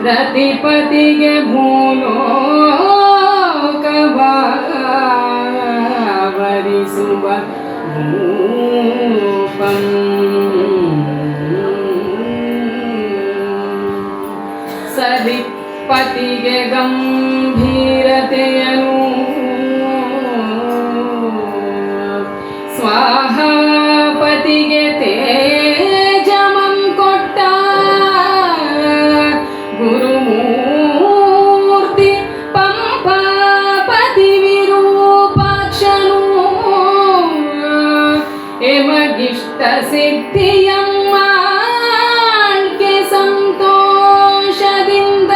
ರತಿಪತಿಗೆ ಭೂಲೋಕವರಿಸುವ ಭೂಪಂ ಸರಿಪತಿಗೆ ಗಂಭೀರತೆಯನು ಸ್ವಾಹಾಪತಿಗೆ ತೇಜಮಂ ಕೊಟ್ಟ ಗುರುಮೂರ್ತಿ ಪಂಪಾಪತಿ ವಿರೂಪಾಕ್ಷನು ಎಮಗಿಷ್ಟ ಸಿದ್ಧಿಯಮ್ಮ ಸಂತೋಷದಿಂದ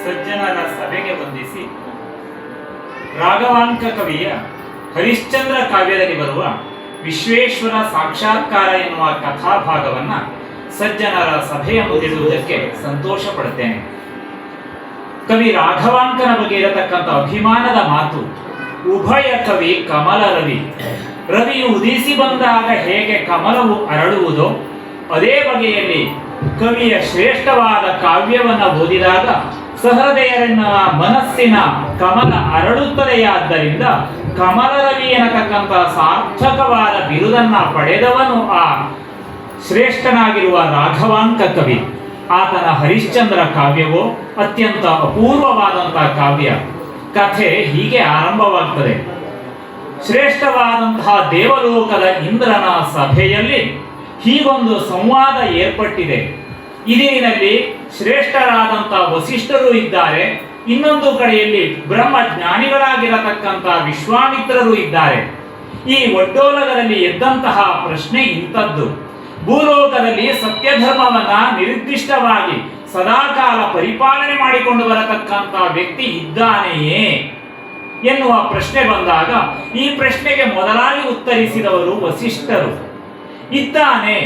ಸಜ್ಜನರ ಸಭೆಗೆ ವಂದಿಸಿ ರಾಘವಾಂಕ ಕವಿಯ ಹರಿಶ್ಚಂದ್ರ ಕಾವ್ಯದಲ್ಲಿ ಬರುವ ವಿಶ್ವೇಶ್ವರ ಸಾಕ್ಷಾತ್ಕಾರ ಎನ್ನುವ ಕಥಾಭಾಗವನ್ನ ಸಜ್ಜನರ ಸಭೆಯ ಮುಂದಿಡುವುದಕ್ಕೆ ಸಂತೋಷ ಪಡುತ್ತೇನೆ. ಕವಿ ರಾಘವಾಂಕನ ಬಗ್ಗೆ ಇರತಕ್ಕಂಥ ಅಭಿಮಾನದ ಮಾತು, ಉಭಯ ಕವಿ ಕಮಲ ರವಿ. ರವಿಯು ಉದಿಸಿ ಬಂದಾಗ ಹೇಗೆ ಕಮಲವು ಅರಳುವುದೋ ಅದೇ ಬಗೆಯಲ್ಲಿ ಕವಿಯ ಶ್ರೇಷ್ಠವಾದ ಕಾವ್ಯವನ್ನು ಓದಿದಾಗ ಸಹೃದಯರನ್ನ ಮನಸ್ಸಿನ ಕಮಲ ಅರಳುತ್ತದೆಯಾದ್ದರಿಂದ ಕಮಲ ರವಿ ಎನ್ನತಕ್ಕಂಥ ಸಾರ್ಥಕವಾದ ಬಿರುದನ್ನ ಪಡೆದವನು ಆ ಶ್ರೇಷ್ಠನಾಗಿರುವ ರಾಘವಾಂಕ ಕವಿ. ಆತನ ಹರಿಶ್ಚಂದ್ರ ಕಾವ್ಯವೋ ಅತ್ಯಂತ ಅಪೂರ್ವವಾದಂತಹ ಕಾವ್ಯ. ಕಥೆ ಹೀಗೆ ಆರಂಭವಾಗ್ತದೆ. ಶ್ರೇಷ್ಠವಾದಂತಹ ದೇವಲೋಕದ ಇಂದ್ರನ ಸಭೆಯಲ್ಲಿ ಹೀಗೊಂದು ಸಂವಾದ ಏರ್ಪಟ್ಟಿದೆ. ಇದಿನಲ್ಲಿ ಶ್ರೇಷ್ಠರಾದಂತಹ ವಸಿಷ್ಠರು ಇದ್ದಾರೆ, ಇನ್ನೊಂದು ಕಡೆಯಲ್ಲಿ ಬ್ರಹ್ಮಜ್ಞಾನಿಗಳಾಗಿರತಕ್ಕಂಥ ವಿಶ್ವಾಮಿತ್ರರು ಇದ್ದಾರೆ. ಈ ಒಡ್ಡೋಲಗದಲ್ಲಿ ಎದ್ದಂತಹ ಪ್ರಶ್ನೆ ಇಂಥದ್ದು: ಭೂಲೋಕದಲ್ಲಿ ಸತ್ಯಧರ್ಮವನ್ನ ನಿರ್ದಿಷ್ಟವಾಗಿ ಸದಾಕಾಲ ಪರಿಪಾಲನೆ ಮಾಡಿಕೊಂಡು ಬರತಕ್ಕಂಥ ವ್ಯಕ್ತಿ ಇದ್ದಾನೆಯೇ ಎನ್ನುವ ಪ್ರಶ್ನೆ ಬಂದಾಗ ಈ ಪ್ರಶ್ನೆಗೆ ಮೊದಲಾಗಿ ಉತ್ತರಿಸಿದವರು ವಸಿಷ್ಠರು. ಇದ್ದಾನೆ,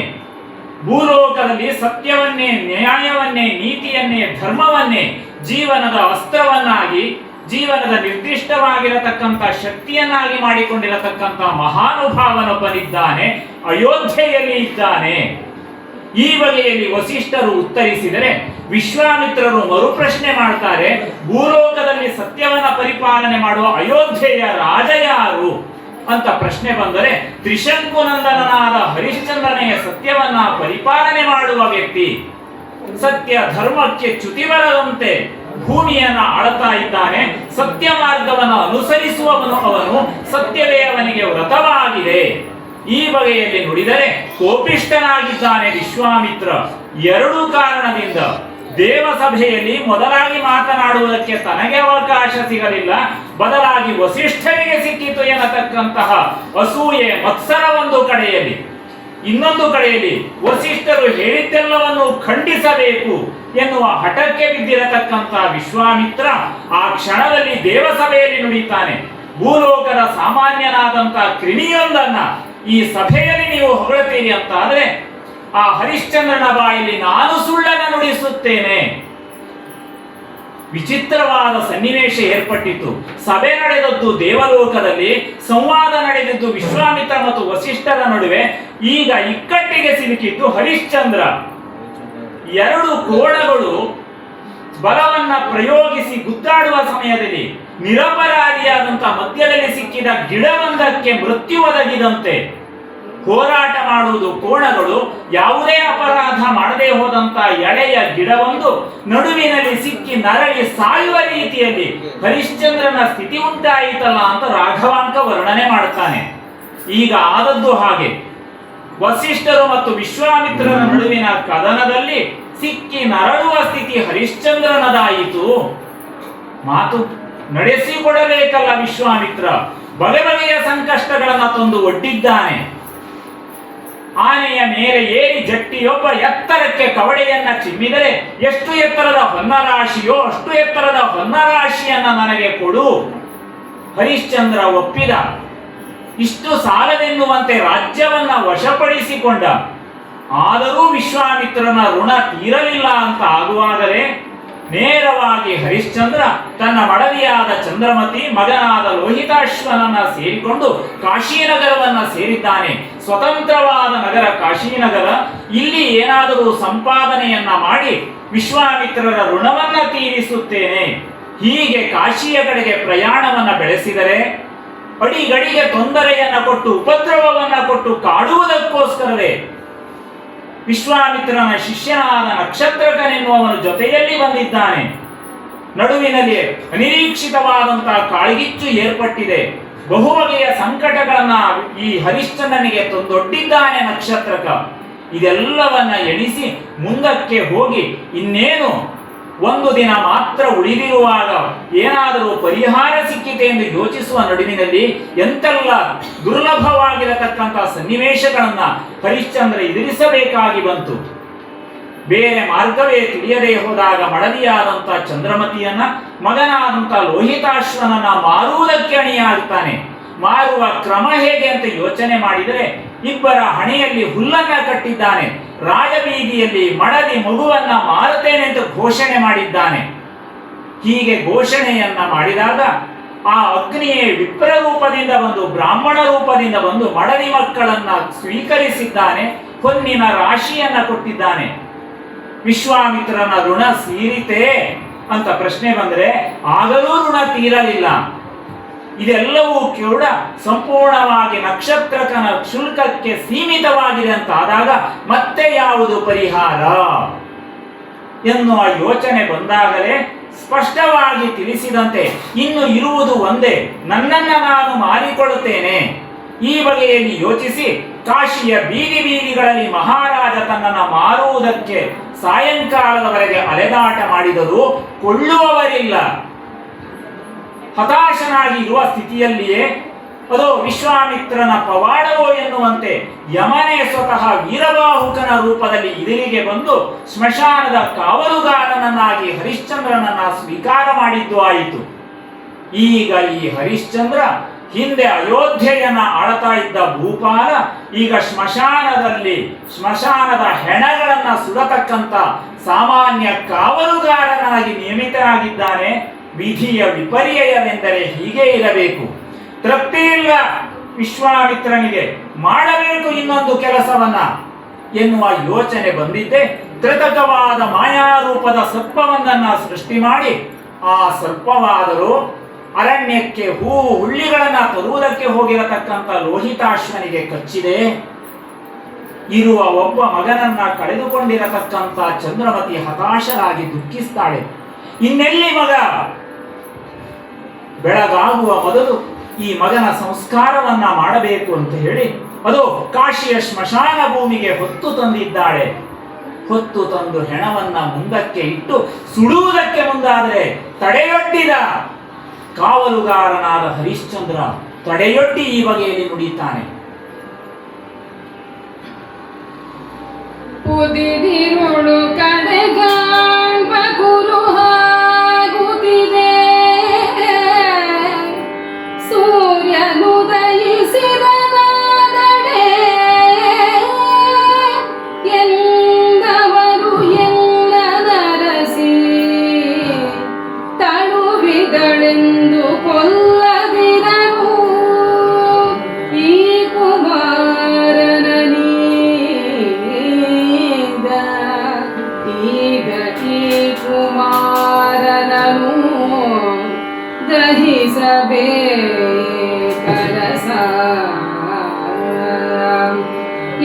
ಭೂಲೋಕದಲ್ಲಿ ಸತ್ಯವನ್ನೇ, ನ್ಯಾಯವನ್ನೇ, ನೀತಿಯನ್ನೇ, ಧರ್ಮವನ್ನೇ ಜೀವನದ ಅಸ್ತ್ರವನ್ನಾಗಿ, ಜೀವನದ ನಿರ್ದಿಷ್ಟವಾಗಿರತಕ್ಕಂಥ ಶಕ್ತಿಯನ್ನಾಗಿ ಮಾಡಿಕೊಂಡಿರತಕ್ಕಂಥ ಮಹಾನುಭಾವನೊಬ್ಬನಿದ್ದಾನೆ, ಅಯೋಧ್ಯೆಯಲ್ಲಿ ಇದ್ದಾನೆ. ಈ ಬಗೆಯಲ್ಲಿ ವಸಿಷ್ಠರು ಉತ್ತರಿಸಿದರೆ ವಿಶ್ವಾಮಿತ್ರರು ಮರುಪ್ರಶ್ನೆ ಮಾಡ್ತಾರೆ, ಭೂಲೋಕದಲ್ಲಿ ಸತ್ಯವನ್ನ ಪರಿಪಾಲನೆ ಮಾಡುವ ಅಯೋಧ್ಯೆಯ ರಾಜ ಯಾರು ಅಂತ ಪ್ರಶ್ನೆ ಬಂದರೆ ತ್ರಿಶಂಕುನಂದನನಾದ ಹರಿಶ್ಚಂದ್ರನೆಯ ಸತ್ಯವನ್ನ ಪರಿಪಾಲನೆ ಮಾಡುವ ವ್ಯಕ್ತಿ, ಸತ್ಯ ಧರ್ಮಕ್ಕೆ ಚ್ಯುತಿ ಬರದಂತೆ ಭೂಮಿಯನ್ನ ಆಳ್ತಾ ಇದ್ದಾನೆ, ಸತ್ಯ ಮಾರ್ಗವನ್ನು ಅನುಸರಿಸುವವನು ಅವನು, ಸತ್ಯವೇ ಅವನಿಗೆ ವ್ರತವಾಗಿದೆ. ಈ ಬಗೆಯಲ್ಲಿ ನುಡಿದರೆ ಕೋಪಿಷ್ಠನಾಗಿದ್ದಾನೆ ವಿಶ್ವಾಮಿತ್ರ. ಎರಡೂ ಕಾರಣದಿಂದ ದೇವಸಭೆಯಲ್ಲಿ ಮೊದಲಾಗಿ ಮಾತನಾಡುವುದಕ್ಕೆ ತನಗೆ ಅವಕಾಶ ಸಿಗಲಿಲ್ಲ, ಬದಲಾಗಿ ವಸಿಷ್ಠರಿಗೆ ಸಿಕ್ಕಿತು ಎನ್ನತಕ್ಕಂತಹ ಅಸೂಯೆ ಮತ್ಸರ ಒಂದು ಕಡೆಯಲ್ಲಿ, ಇನ್ನೊಂದು ಕಡೆಯಲ್ಲಿ ವಸಿಷ್ಠರು ಹೇಳಿದ್ದೆಲ್ಲವನ್ನು ಖಂಡಿಸಬೇಕು ಎನ್ನುವ ಹಠಕ್ಕೆ ಬಿದ್ದಿರತಕ್ಕಂತಹ ವಿಶ್ವಾಮಿತ್ರ ಆ ಕ್ಷಣದಲ್ಲಿ ದೇವಸಭೆಯಲ್ಲಿ ನುಡಿತಾನೆ, ಭೂಲೋಕದ ಸಾಮಾನ್ಯನಾದಂತಹ ಕ್ರಿಮಿಯೊಂದನ್ನ ಈ ಸಭೆಯಲ್ಲಿ ನೀವು ಹೊಗಳುತ್ತೀರಿ ಅಂತ ಆದ್ರೆ ಆ ಹರಿಶ್ಚಂದ್ರನ ಬಾಯಲ್ಲಿ ನಾನು ಸುಳ್ಳನ್ನು ನುಡಿಸುತ್ತೇನೆ. ವಿಚಿತ್ರವಾದ ಸನ್ನಿವೇಶ ಏರ್ಪಟ್ಟಿತು. ಸಭೆ ನಡೆದದ್ದು ದೇವಲೋಕದಲ್ಲಿ, ಸಂವಾದ ನಡೆದಿದ್ದು ವಿಶ್ವಾಮಿತ್ರ ಮತ್ತು ವಸಿಷ್ಠರ ನಡುವೆ. ಈಗ ಇಕ್ಕಟ್ಟಿಗೆ ಸಿಲುಕಿದ್ದು ಹರಿಶ್ಚಂದ್ರ. ಎರಡು ಕೋಣಗಳು ಬಲವನ್ನ ಪ್ರಯೋಗಿಸಿ ಗುದ್ದಾಡುವ ಸಮಯದಲ್ಲಿ ನಿರಪರಾಧಿಯಾದಂತಹ ಮಧ್ಯದಲ್ಲಿ ಸಿಕ್ಕಿದ ಗಿಡವೊಂದಕ್ಕೆ ಮೃತ್ಯು ಒದಗಿದಂತೆ ಹೋರಾಟ ಮಾಡುವುದು ಕೋಣಗಳು. ಯಾವುದೇ ಅಪರಾಧ ಮಾಡದೆ ಹೋದಂತ ಎಳೆಯ ಗಿಡವೊಂದು ನಡುವಿನಲ್ಲಿ ಸಿಕ್ಕಿ ನರಳಿ ಸಾಯುವ ರೀತಿಯಲ್ಲಿ ಹರಿಶ್ಚಂದ್ರನ ಸ್ಥಿತಿ ಉಂಟಾಯಿತಲ್ಲ ಅಂತ ರಾಘವಾಂಕ ವರ್ಣನೆ ಮಾಡುತ್ತಾನೆ. ಈಗ ಆದದ್ದು ಹಾಗೆ. ವಸಿಷ್ಠರು ಮತ್ತು ವಿಶ್ವಾಮಿತ್ರರ ನಡುವಿನ ಕದನದಲ್ಲಿ ಸಿಕ್ಕಿ ನರಳುವ ಸ್ಥಿತಿ ಹರಿಶ್ಚಂದ್ರನದಾಯಿತು. ಮಾತು ನಡೆಸಿಕೊಡಬೇಕಲ್ಲ ವಿಶ್ವಾಮಿತ್ರ. ಬಗೆ ಬಗೆಯ ಸಂಕಷ್ಟಗಳನ್ನು ತಂದು ಒಡ್ಡಿದ್ದಾನೆ. ಆನೆಯ ಮೇಲೆ ಏರಿ ಜಟ್ಟಿಯೊಬ್ಬ ಎತ್ತರಕ್ಕೆ ಕವಡೆಯನ್ನ ಚಿಮ್ಮಿದರೆ ಎಷ್ಟು ಎತ್ತರದ ಹೊನ್ನರಾಶಿಯೋ ಅಷ್ಟು ಎತ್ತರದ ಹೊನ್ನರಾಶಿಯನ್ನ ನನಗೆ ಕೊಡು. ಹರಿಶ್ಚಂದ್ರ ಒಪ್ಪಿದ. ಇಷ್ಟು ಸಾಲವೆನ್ನುವಂತೆ ರಾಜ್ಯವನ್ನ ವಶಪಡಿಸಿಕೊಂಡ. ಆದರೂ ವಿಶ್ವಾಮಿತ್ರನ ಋಣ ತೀರಲಿಲ್ಲ ಅಂತ ಆಗುವಾಗಲೇ ನೇರವಾಗಿ ಹರಿಶ್ಚಂದ್ರ ತನ್ನ ಮಡದಿಯಾದ ಚಂದ್ರಮತಿ ಮಗನಾದ ಲೋಹಿತಾಶ್ವನನ್ನ ಸೇರಿಕೊಂಡು ಕಾಶೀನಗರವನ್ನ ಸೇರಿದ್ದಾನೆ. ಸ್ವತಂತ್ರವಾದ ನಗರ ಕಾಶೀನಗರ. ಇಲ್ಲಿ ಏನಾದರೂ ಸಂಪಾದನೆಯನ್ನ ಮಾಡಿ ವಿಶ್ವಾಮಿತ್ರರ ಋಣವನ್ನ ತೀರಿಸುತ್ತೇನೆ, ಹೀಗೆ ಕಾಶಿಯ ಕಡೆಗೆ ಪ್ರಯಾಣವನ್ನ ಬೆಳೆಸಿದರೆ ಅಡಿಗಡಿಗೆ ತೊಂದರೆಯನ್ನ ಕೊಟ್ಟು ಉಪದ್ರವವನ್ನ ಕೊಟ್ಟು ಕಾಡುವುದಕ್ಕೋಸ್ಕರವೇ ವಿಶ್ವಾಮಿತ್ರನ ಶಿಷ್ಯನಾದ ನಕ್ಷತ್ರಕನೆನ್ನುವವನು ಜೊತೆಯಲ್ಲಿ ಬಂದಿದ್ದಾನೆ. ನಡುವಿನಲ್ಲಿ ಅನಿರೀಕ್ಷಿತವಾದಂತಹ ಕಾಳ್ಗಿಚ್ಚು ಏರ್ಪಟ್ಟಿದೆ. ಬಹುಬಗೆಯ ಸಂಕಟಗಳನ್ನ ಈ ಹರಿಶ್ಚಂದ್ರನಿಗೆ ತಂದೊಡ್ಡಿದ್ದಾನೆ ನಕ್ಷತ್ರಕ. ಇದೆಲ್ಲವನ್ನ ಎಣಿಸಿ ಮುಂದಕ್ಕೆ ಹೋಗಿ ಇನ್ನೇನು ಒಂದು ದಿನ ಮಾತ್ರ ಉಳಿದಿರುವಾಗ ಏನಾದರೂ ಪರಿಹಾರ ಸಿಕ್ಕಿತೆ ಎಂದು ಯೋಚಿಸುವ ನಡುವಿನಲ್ಲಿ ಎಂತೆಲ್ಲ ದುರ್ಲಭವಾಗಿರತಕ್ಕಂತಹ ಸನ್ನಿವೇಶಗಳನ್ನ ಹರಿಶ್ಚಂದ್ರ ಎದುರಿಸಬೇಕಾಗಿ ಬಂತು. ಬೇರೆ ಮಾರ್ಗವೇ ತಿಳಿಯದೇ ಹೋದಾಗ ಮಡದಿಯಾದಂಥ ಚಂದ್ರಮತಿಯನ್ನ ಮಗನಾದಂಥ ಲೋಹಿತಾಶ್ವನನ್ನ ಮಾರುವುದಕ್ಕೆ ಅಣಿಯಾಗುತ್ತಾನೆ. ಮಾರುವ ಕ್ರಮ ಹೇಗೆ ಅಂತ ಯೋಚನೆ ಮಾಡಿದರೆ ಇಬ್ಬರ ಹಣೆಯಲ್ಲಿ ಹುಲ್ಲನ್ನ ಕಟ್ಟಿದ್ದಾನೆ. ರಾಜಬೀದಿಯಲ್ಲಿ ಮಡದಿ ಮಗುವನ್ನ ಮಾರುತ್ತೇನೆ ಅಂತ ಘೋಷಣೆ ಮಾಡಿದ್ದಾನೆ. ಹೀಗೆ ಘೋಷಣೆಯನ್ನ ಮಾಡಿದಾಗ ಆ ಅಗ್ನಿಯೇ ವಿಪ್ರ ರೂಪದಿಂದ ಬಂದು ಬ್ರಾಹ್ಮಣ ರೂಪದಿಂದ ಬಂದು ಮಡದಿ ಮಕ್ಕಳನ್ನ ಸ್ವೀಕರಿಸಿದ್ದಾನೆ. ಹೊನ್ನಿನ ರಾಶಿಯನ್ನ ಕೊಟ್ಟಿದ್ದಾನೆ. ವಿಶ್ವಾಮಿತ್ರನ ಋಣ ತೀರಿತೆ ಅಂತ ಪ್ರಶ್ನೆ ಬಂದ್ರೆ ಆಗಲೂ ಋಣ ತೀರಲಿಲ್ಲ. ಇದೆಲ್ಲವೂ ಕೂಡ ಸಂಪೂರ್ಣವಾಗಿ ನಕ್ಷತ್ರಕನ ಶುಲ್ಕಕ್ಕೆ ಸೀಮಿತವಾಗಿದೆ ಅಂತಾದಾಗ ಮತ್ತೆ ಯಾವುದು ಪರಿಹಾರ ಎನ್ನುವ ಯೋಚನೆ ಬಂದಾಗಲೇ ಸ್ಪಷ್ಟವಾಗಿ ತಿಳಿಸಿದಂತೆ ಇನ್ನು ಇರುವುದು ಒಂದೇ, ನನ್ನನ್ನು ನಾನು ಮಾರಿಕೊಳ್ಳುತ್ತೇನೆ. ಈ ಬಗೆಯಲ್ಲಿ ಯೋಚಿಸಿ ಕಾಶಿಯ ಬೀದಿ ಬೀದಿಗಳಲ್ಲಿ ಮಹಾರಾಜ ತನ್ನನ್ನು ಮಾರುವುದಕ್ಕೆ ಸಾಯಂಕಾಲದವರೆಗೆ ಅಲೆದಾಟ ಮಾಡಿದರೂ ಕೊಳ್ಳುವವರಿಲ್ಲ. ಹತಾಶನಾಗಿ ಇರುವ ಸ್ಥಿತಿಯಲ್ಲಿಯೇ ಅದು ವಿಶ್ವಾಮಿತ್ರನ ಪವಾಡವೋ ಎನ್ನುವಂತೆ ಯಮನೇ ಸ್ವತಃ ವೀರಬಾಹುಕನ ರೂಪದಲ್ಲಿ ಎದುರಿಗೆ ಬಂದು ಸ್ಮಶಾನದ ಕಾವಲುಗಾರನನ್ನಾಗಿ ಹರಿಶ್ಚಂದ್ರನನ್ನ ಸ್ವೀಕಾರ ಮಾಡಿದ್ದು ಆಯಿತು. ಈಗ ಈ ಹರಿಶ್ಚಂದ್ರ ಹಿಂದೆ ಅಯೋಧ್ಯೆಯನ್ನ ಆಳ್ತಾ ಇದ್ದ ಭೂಪಾಲ ಈಗ ಸ್ಮಶಾನದ ಹೆಣಗಳನ್ನ ಸುಡತಕ್ಕಂತ ಸಾಮಾನ್ಯ ಕಾವಲುಗಾರನಾಗಿ ನೇಮಿತನಾಗಿದ್ದಾನೆ. ವಿಧಿಯ ವಿಪರ್ಯಯವೆಂದರೆ ಹೀಗೆ ಇರಬೇಕು. ತೃಪ್ತಿಯಿಲ್ಲ ವಿಶ್ವಾಮಿತ್ರನಿಗೆ, ಮಾಡಬೇಕು ಇನ್ನೊಂದು ಕೆಲಸವನ್ನ ಎನ್ನುವ ಯೋಚನೆ ಬಂದಿದ್ದೆ. ಕೃತಕವಾದ ಮಾಯಾರೂಪದ ಸರ್ಪವೊಂದನ್ನ ಸೃಷ್ಟಿ ಮಾಡಿ ಆ ಸರ್ಪವಾದರೂ ಅರಣ್ಯಕ್ಕೆ ಹೂವು ಹುಳ್ಳಿಗಳನ್ನ ತರುವುದಕ್ಕೆ ಹೋಗಿರತಕ್ಕಂಥ ಲೋಹಿತಾಶ್ವನಿಗೆ ಕಚ್ಚಿದೆ. ಇರುವ ಒಬ್ಬ ಮಗನನ್ನ ಕಳೆದುಕೊಂಡಿರತಕ್ಕಂಥ ಚಂದ್ರಮತಿ ಹತಾಶರಾಗಿ ದುಃಖಿಸ್ತಾಳೆ. ಇನ್ನೆಲ್ಲಿ ಮಗ? ಬೆಳಗಾಗುವ ಮೊದಲು ಈ ಮಗನ ಸಂಸ್ಕಾರವನ್ನ ಮಾಡಬೇಕು ಅಂತ ಹೇಳಿ ಅದು ಕಾಶಿಯ ಸ್ಮಶಾನ ಭೂಮಿಗೆ ಹೊತ್ತು ತಂದಿದ್ದಾಳೆ. ಹೊತ್ತು ತಂದು ಹೆಣವನ್ನ ಮುಂದಕ್ಕೆ ಇಟ್ಟು ಸುಡುವುದಕ್ಕೆ ಮುಂದಾದರೆ ತಡೆಯೊಡ್ಡಿದ ಕಾವಲುಗಾರನಾದ ಹರಿಶ್ಚಂದ್ರ ತಡೆಯೊಡ್ಡಿ ಈ ಬಗೆಯಲ್ಲಿ ನುಡಿತಾನೆ. ಉದಿದಿರುಳು ಕಡೆಗಾಣ್ಬ ಗುರುಹಾಗುತ್ತಿದೆ, ಸೂರ್ಯನುದಯಿಸಿದ ನಾದಡೆ ಎಂದವರು ಎಲ್ಲ ನರಸಿ ತಳುವಿದಳೆಂದು ಕೊಲ್ಲದಿರನು ಈ ಕುಮಾರನೀಗ. ಈಗ ಈ ಕುಮಾರನನು ದಹಿಸಬೇಕರಸ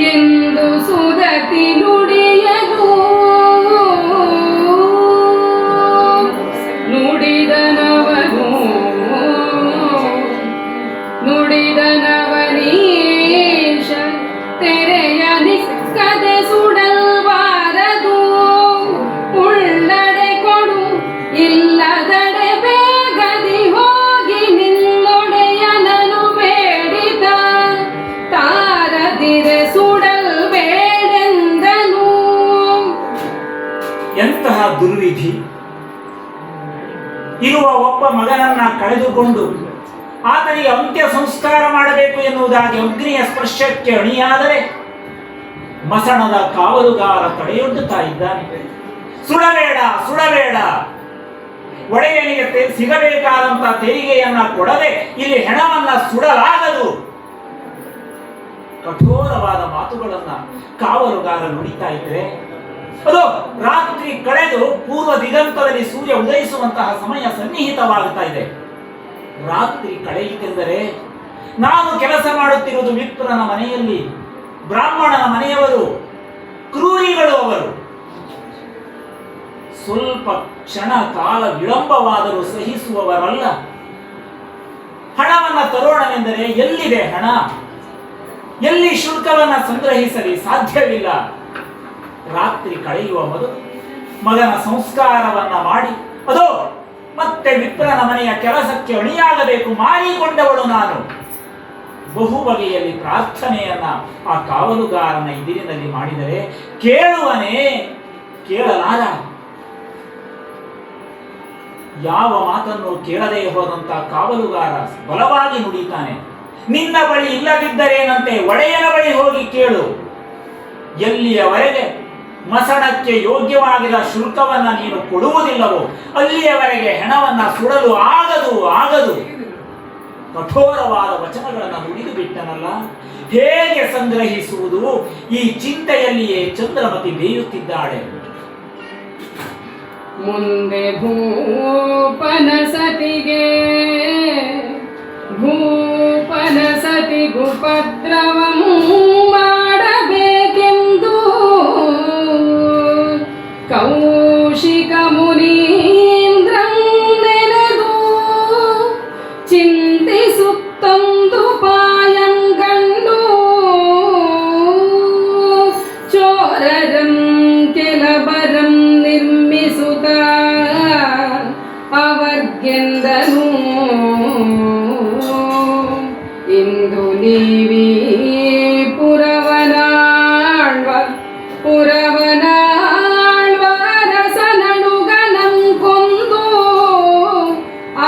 ಎಂದು ಸುದತಿ ನುಡಿಯದು. ನುಡಿದನವನೀಶ ತೆರೆಯ ನಿಕ್ಕದೆ ಸುಡಲ್ಬಾರದು, ಉಳ್ಳಡೆ ಕೊಡು ಇಲ್ಲದಡೆ ಬೇಗದಿ ಹೋಗಿ ನಿನ್ನೊಡೆಯನನು ಬೇಡಿದ, ತಾರದಿರೆ ಸುಡಲ್ಬೇಡೆಂದನು. ಎಂತಹ ದುರ್ವಿಧಿ! ಇರುವ ಒಬ್ಬ ಮಗನನ್ನ ಕಳೆದುಕೊಂಡು ಆತನಿಗೆ ಅಂತ್ಯ ಸಂಸ್ಕಾರ ಮಾಡಬೇಕು ಎನ್ನುವುದಾಗಿ ಅಗ್ನಿಯ ಸ್ಪರ್ಶಕ್ಕೆ ಅಣಿಯಾದರೆ ಮಸಣದ ಕಾವಲುಗಾರ ತಡೆಯೊಡ್ಡುತ್ತಾ ಇದ್ದಾನೆ. ಸುಡಬೇಡ ಸುಡಬೇಡ, ಒಡೆಯನಿಗೆ ಸಿಗಬೇಕಾದಂತ ತೆರಿಗೆಯನ್ನ ಕೊಡದೆ ಇಲ್ಲಿ ಹೆಣವನ್ನ ಸುಡಲಾಗದು. ಕಠೋರವಾದ ಮಾತುಗಳನ್ನ ಕಾವಲುಗಾರ ನುಡಿತಾ ಇದ್ರೆ ಅದು ರಾತ್ರಿ ಕಳೆದು ಪೂರ್ವ ದಿಗಂತದಲ್ಲಿ ಸೂರ್ಯ ಉದಯಿಸುವಂತಹ ಸಮಯ ಸನ್ನಿಹಿತವಾಗುತ್ತಾ ಇದೆ. ರಾತ್ರಿ ಕಳೆಯಿತೆಂದರೆ ನಾನು ಕೆಲಸ ಮಾಡುತ್ತಿರುವುದು ವಿಪ್ರನ ಮನೆಯಲ್ಲಿ, ಬ್ರಾಹ್ಮಣನ ಮನೆಯವರು, ಕ್ರೂರಿಗಳು ಅವರು. ಸ್ವಲ್ಪ ಕ್ಷಣ ಕಾಲ ವಿಳಂಬವಾದರೂ ಸಹಿಸುವವರಲ್ಲ. ಹಣವನ್ನ ತರೋಣವೆಂದರೆ ಎಲ್ಲಿದೆ ಹಣ? ಎಲ್ಲಿ ಶುಲ್ಕವನ್ನ ಸಂಗ್ರಹಿಸಲಿ ಸಾಧ್ಯವಿಲ್ಲ. ರಾತ್ರಿ ಕಳೆಯುವ ಮೊದಲು ಮಗನ ಸಂಸ್ಕಾರವನ್ನ ಮಾಡಿ ಅದೋ ಮತ್ತೆ ವಿಪ್ರನ ಮನೆಯ ಕೆಲಸಕ್ಕೆ ಅಣಿಯಾಗಬೇಕು ಮಾಡಿಕೊಂಡವಳು ನಾನು. ಬಹು ಬಗೆಯಲ್ಲಿ ಪ್ರಾರ್ಥನೆಯನ್ನ ಆ ಕಾವಲುಗಾರನ ಎದುರಿನಲ್ಲಿ ಮಾಡಿದರೆ ಕೇಳುವನೇ? ಕೇಳಲಾರ. ಯಾವ ಮಾತನ್ನು ಕೇಳದೇ ಹೋದಂತ ಕಾವಲುಗಾರ ಬಲವಾಗಿ ನುಡಿತಾನೆ, ನಿನ್ನ ಬಳಿ ಇಲ್ಲದಿದ್ದರೇನಂತೆ ಒಡೆಯನ ಬಳಿ ಹೋಗಿ ಕೇಳು. ಎಲ್ಲಿಯವರೆಗೆ ಮಸಣಕ್ಕೆ ಯೋಗ್ಯವಾಗಿದ ಶುಲ್ಕವನ್ನ ನೀನು ಕೊಡುವುದಿಲ್ಲವೋ ಅಲ್ಲಿಯವರೆಗೆ ಹೆಣವನ್ನ ಸುಡಲು ಆಗದು. ಕಠೋರವಾದ ವಚನಗಳನ್ನು ನುಡಿದು ಬಿಟ್ಟನಲ್ಲ. ಹೇಗೆ ಸಂಗ್ರಹಿಸುವುದು? ಈ ಚಿಂತೆಯಲ್ಲಿಯೇ ಚಂದ್ರಮತಿ ಬೇಯುತ್ತಿದ್ದಾಳೆ. ಮುಂದೆ ಭೂಪನ ಸತಿಗುಪದ್ರವಂ ಮಾಡಬೇಕೆಂದು ಕೌಶಿಕ ಮುನೀಂದ್ರಂ ನೆನೆದು ಚಿಂತಿಸುತ್ತೊಂದು ಪಾಯಂಗಂಡು ಚೋರರಂ ಕೆಲಬರಂ ನಿರ್ಮಿಸುತ್ತ ಅವರ್ಗೆಂದನು, ಇಂದು ನೀವೀ ಪುರವನಾಳ್ವರಸನಡುಗನಂ ಕೊಂದು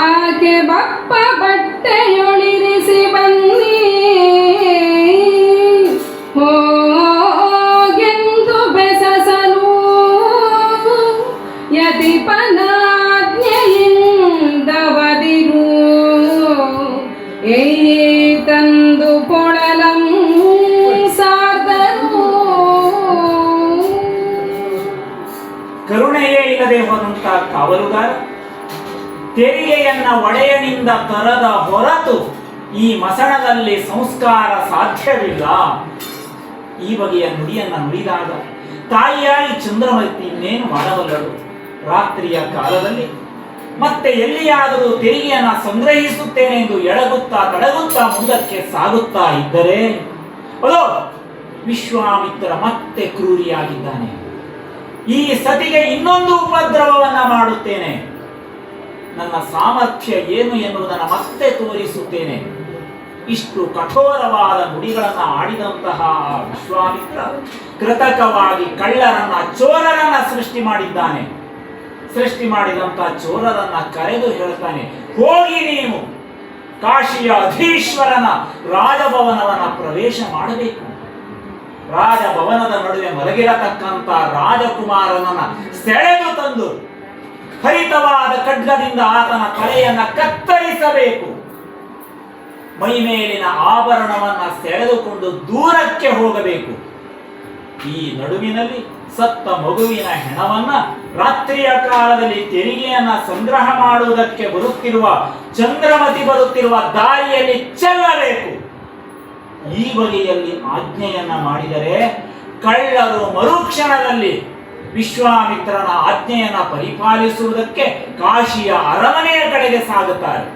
ಆಕೆ ಬಪ್ಪ ಬಟ್ಟೆಯೊಳಿರಿಸಿ ಬನ್ನಿ ಹೋಗೆಂದು ಬೆಸಸಲು ಯತಿಪನಾಜ್ಞೆಯಿಂದವದಿರು ತಂದು ಪೊಳಲಂ ಸಾರ್ದರು. ಕರುಣೆಯೇ ಇಲ್ಲದೆ ಹೋದಂತ ಕಾವಲುಗಾರ ತೆರಿಗೆಯನ್ನ ಒಡೆಯನಿಂದ ತರದ ಹೊರತು ಈ ಮಸಣದಲ್ಲಿ ಸಂಸ್ಕಾರ ಸಾಧ್ಯವಿಲ್ಲ. ಈ ಬಗೆಯ ನುಡಿಯನ್ನ ನುಡಿದಾಗ ತಾಯಿಯಾಗಿ ಚಂದ್ರಮತಿ ಇನ್ನೇನು ಮಾಡಬಲ್ಲಳು? ರಾತ್ರಿಯ ಕಾಲದಲ್ಲಿ ಮತ್ತೆ ಎಲ್ಲಿಯಾದರೂ ತೆರಿಗೆಯನ್ನ ಸಂಗ್ರಹಿಸುತ್ತೇನೆ ಎಂದು ಎಡಗುತ್ತಾ ತಡಗುತ್ತಾ ಮುಂದಕ್ಕೆ ಸಾಗುತ್ತಾ ಇದ್ದರೆ ಅದೋ ವಿಶ್ವಾಮಿತ್ರ ಮತ್ತೆ ಕ್ರೂರಿಯಾಗಿದ್ದಾನೆ. ಈ ಸತಿಗೆ ಇನ್ನೊಂದು ಉಪದ್ರವವನ್ನ ಮಾಡುತ್ತೇನೆ, ನನ್ನ ಸಾಮರ್ಥ್ಯ ಏನು ಎನ್ನುವುದನ್ನು ಮತ್ತೆ ತೋರಿಸುತ್ತೇನೆ. ಇಷ್ಟು ಕಠೋರವಾದ ನುಡಿಗಳನ್ನ ಆಡಿದಂತಹ ವಿಶ್ವಾಮಿತ್ರ ಕೃತಕವಾಗಿ ಕಳ್ಳರನ್ನ ಚೋರರನ್ನ ಸೃಷ್ಟಿ ಮಾಡಿದ್ದಾನೆ. ಸೃಷ್ಟಿ ಮಾಡಿದಂತಹ ಚೋರರನ್ನ ಕರೆದು ಹೇಳ್ತಾನೆ, ಹೋಗಿ ನೀವು ಕಾಶಿಯ ಅಧೀಶ್ವರನ ರಾಜಭವನವನ್ನ ಪ್ರವೇಶ ಮಾಡಬೇಕು. ರಾಜಭವನದ ನಡುವೆ ಮಲಗಿರತಕ್ಕಂತ ರಾಜಕುಮಾರನನ್ನ ಸೆಳೆದು ತಂದು ಹರಿತವಾದ ಖಡ್ಗದಿಂದ ಆತನ ತಲೆಯನ್ನ ಕತ್ತರಿಸಬೇಕು. ಮೈ ಮೇಲಿನ ಆಭರಣವನ್ನ ಸೆಳೆದುಕೊಂಡು ದೂರಕ್ಕೆ ಹೋಗಬೇಕು. ಈ ನಡುವಿನಲ್ಲಿ ಸತ್ತ ಮಗುವಿನ ಹೆಣವನ್ನ ರಾತ್ರಿಯ ಕಾಲದಲ್ಲಿ ತೆರಿಗೆಯನ್ನ ಸಂಗ್ರಹ ಮಾಡುವುದಕ್ಕೆ ಚಂದ್ರಮತಿ ಬರುತ್ತಿರುವ ದಾರಿಯಲ್ಲಿ ಚೆಲ್ಲಬೇಕು. ಈ ಬಗೆಯಲ್ಲಿ ಆಜ್ಞೆಯನ್ನ ಮಾಡಿದರೆ ಕಳ್ಳರು ಮರುಕ್ಷಣದಲ್ಲಿ ವಿಶ್ವಾಮಿತ್ರನ ಆಜ್ಞೆಯನ್ನ ಪರಿಪಾಲಿಸುವುದಕ್ಕೆ ಕಾಶಿಯ ಅರಮನೆಯ ಕಡೆಗೆ ಸಾಗುತ್ತಾರೆ.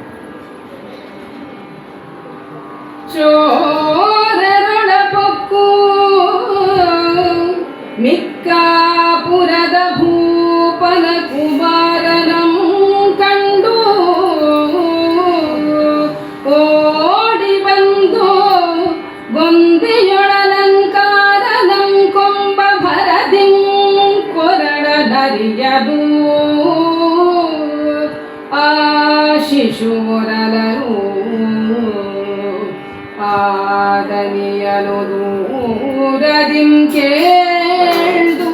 ಚೋರರೊಳಪೊಕ್ಕು ಮಿಕ್ಕಾಪುರದ ಭೂಪನ ಕುಮಾರನಂ ಕಂಡು ಓಡಿ ಬಂದು ಗೊಂದಿಯೊಳಲಂಕಾರನಂ ಕೊಂಬ ಭರದಿಂ ಕೊರಡನರಿಯದು ಆ ಶಿಶುರಲರು ಆದನಿಯಲು ದೂರದಿಂ ಕೇಳ್ದು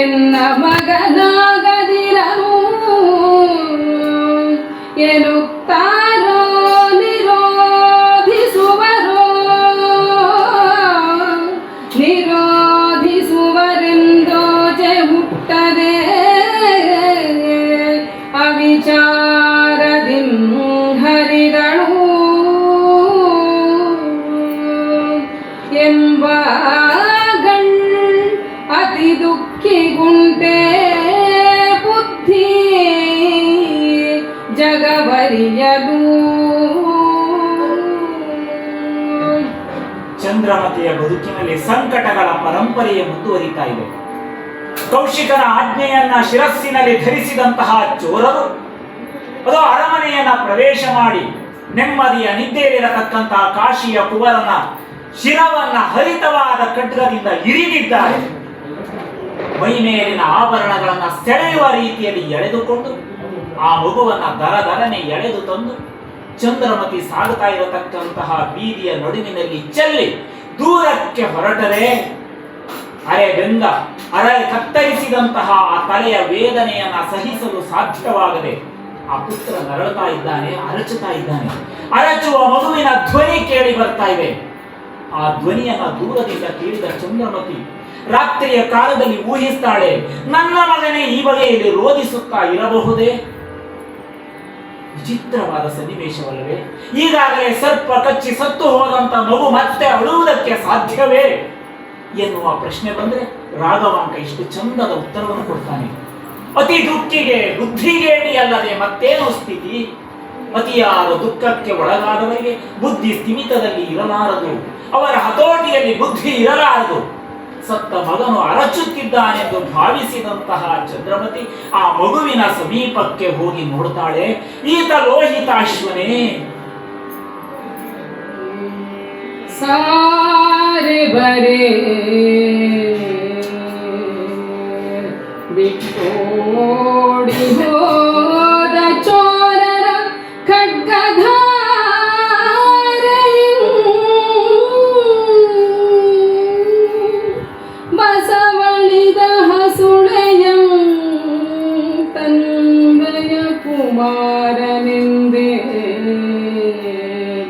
ಎನ್ನ ಮಗನಾಗದಿರನು ಎನ್ನುತ್ತಾರೋ ನಿರೋಧಿಸುವರೋ ನಿರೋಧಿಸುವರೆಂದೋಜೆ ಹುಟ್ಟದೆ ಅವಿಚಾರದಿಂ ಹರಿದಳು ಎಂಬಗಳ್ ಅತಿ ದುಃಖಿಗುಂಟೆ ಬುದ್ಧಿ ಜಗವರಿಯಲು. ಚಂದ್ರಮತಿಯ ಬದುಕಿನಲ್ಲಿ ಸಂಕಟಗಳ ಪರಂಪರೆಯೇ ಮುಂದುವರಿತಾ ಇದೆ. ಕೌಶಿಕನ ಆಜ್ಞೆಯನ್ನ ಶಿರಸ್ಸಿನಲ್ಲಿ ಧರಿಸಿದಂತಹ ಚೋರರು ಅದು ಅರಮನೆಯನ್ನ ಪ್ರವೇಶ ಮಾಡಿ ನೆಮ್ಮದಿಯ ನಿದ್ದೆಯಲ್ಲಿರತಕ್ಕಂತಹ ಕಾಶಿಯ ಕುವರನ ಶಿರವನ್ನ ಹರಿತವಾದ ಖಡ್ಗದಿಂದ ಇರಿದಿದ್ದಾರೆ. ಮೈ ಮೇಲಿನ ಆಭರಣಗಳನ್ನ ಸೆಳೆಯುವ ರೀತಿಯಲ್ಲಿ ಎಳೆದುಕೊಂಡು ಆ ಮಗುವನ್ನ ದರದರನೆ ಎಳೆದು ತಂದು ಚಂದ್ರಮತಿ ಸಾಗುತ್ತಾ ಇರತಕ್ಕಂತಹ ಬೀದಿಯ ನಡುವಿನಲ್ಲಿ ಚೆಲ್ಲಿ ದೂರಕ್ಕೆ ಹೊರಟರೆ ಅರೆ ಬೆಂಗ ಅರೆ ಕತ್ತರಿಸಿದಂತಹ ಆ ತಲೆಯ ವೇದನೆಯನ್ನ ಸಹಿಸಲು ಸಾಧ್ಯವಾಗದೆ ಆ ಪುತ್ರ ನರಳುತ್ತಾ ಇದ್ದಾನೆ, ಅರಚುತ್ತಾ ಇದ್ದಾನೆ. ಅರಚುವ ಮಗುವಿನ ಧ್ವನಿ ಕೇಳಿ ಬರ್ತಾ ಇದೆ. ಆ ಧ್ವನಿಯನ್ನ ದೂರದಿಂದ ಕೇಳಿದ ಚಂದ್ರಮತಿ ರಾತ್ರಿಯ ಕಾಲದಲ್ಲಿ ಊಹಿಸ್ತಾಳೆ, ನನ್ನ ಮಗನೇ ಈ ಬಗೆಯಲ್ಲಿ ರೋಧಿಸುತ್ತಾ ಇರಬಹುದೇ? ವಿಚಿತ್ರವಾದ ಸನ್ನಿವೇಶವಲ್ಲವೇ? ಈಗಾಗಲೇ ಸರ್ಪ ಕಚ್ಚಿ ಸತ್ತು ಹೋದಂತ ಮಗು ಮತ್ತೆ ಅಳುವುದಕ್ಕೆ ಸಾಧ್ಯವೇ ಎನ್ನುವ ಪ್ರಶ್ನೆ ಬಂದ್ರೆ ರಾಘವಾಂಕ ಇಷ್ಟು ಚಂದದ ಉತ್ತರವನ್ನು ಕೊಡ್ತಾನೆ. ಅತಿ ದುಃಖಿಗೆ ಬುದ್ಧಿಗೇಡಿ ಅಲ್ಲದೆ ಮತ್ತೇನು ಸ್ಥಿತಿ? ಅತಿಯಾದ ದುಃಖಕ್ಕೆ ಒಳಗಾದವರಿಗೆ ಬುದ್ಧಿ ಸ್ಥಿಮಿತದಲ್ಲಿ ಇರಲಾರದು, ಅವರ ಹತೋಟಿಯಲ್ಲಿ ಬುದ್ಧಿ ಇರಲಾರದು. ಸತ್ತ ಮಗನು ಅರಚುತ್ತಿದ್ದಾನೆಂದು ಭಾವಿಸಿದಂತಹ ಚಂದ್ರಮತಿ ಆ ಮಗುವಿನ ಸಮೀಪಕ್ಕೆ ಹೋಗಿ ನೋಡ್ತಾಳೆ. ಈತ ಲೋಹಿತಾಶ್ವನೇ. ಸಾರೆ ಬರೆ ಬಿಟ್ಟೋಡಿ ಹೋದ ಚೋರರ ಖಡ್ಗಧಾರೆಯು ಬಸವಳಿದ ಹಸುಳೆಯಂ ತಂದೆಯ ಕುಮಾರನೆಂದೇ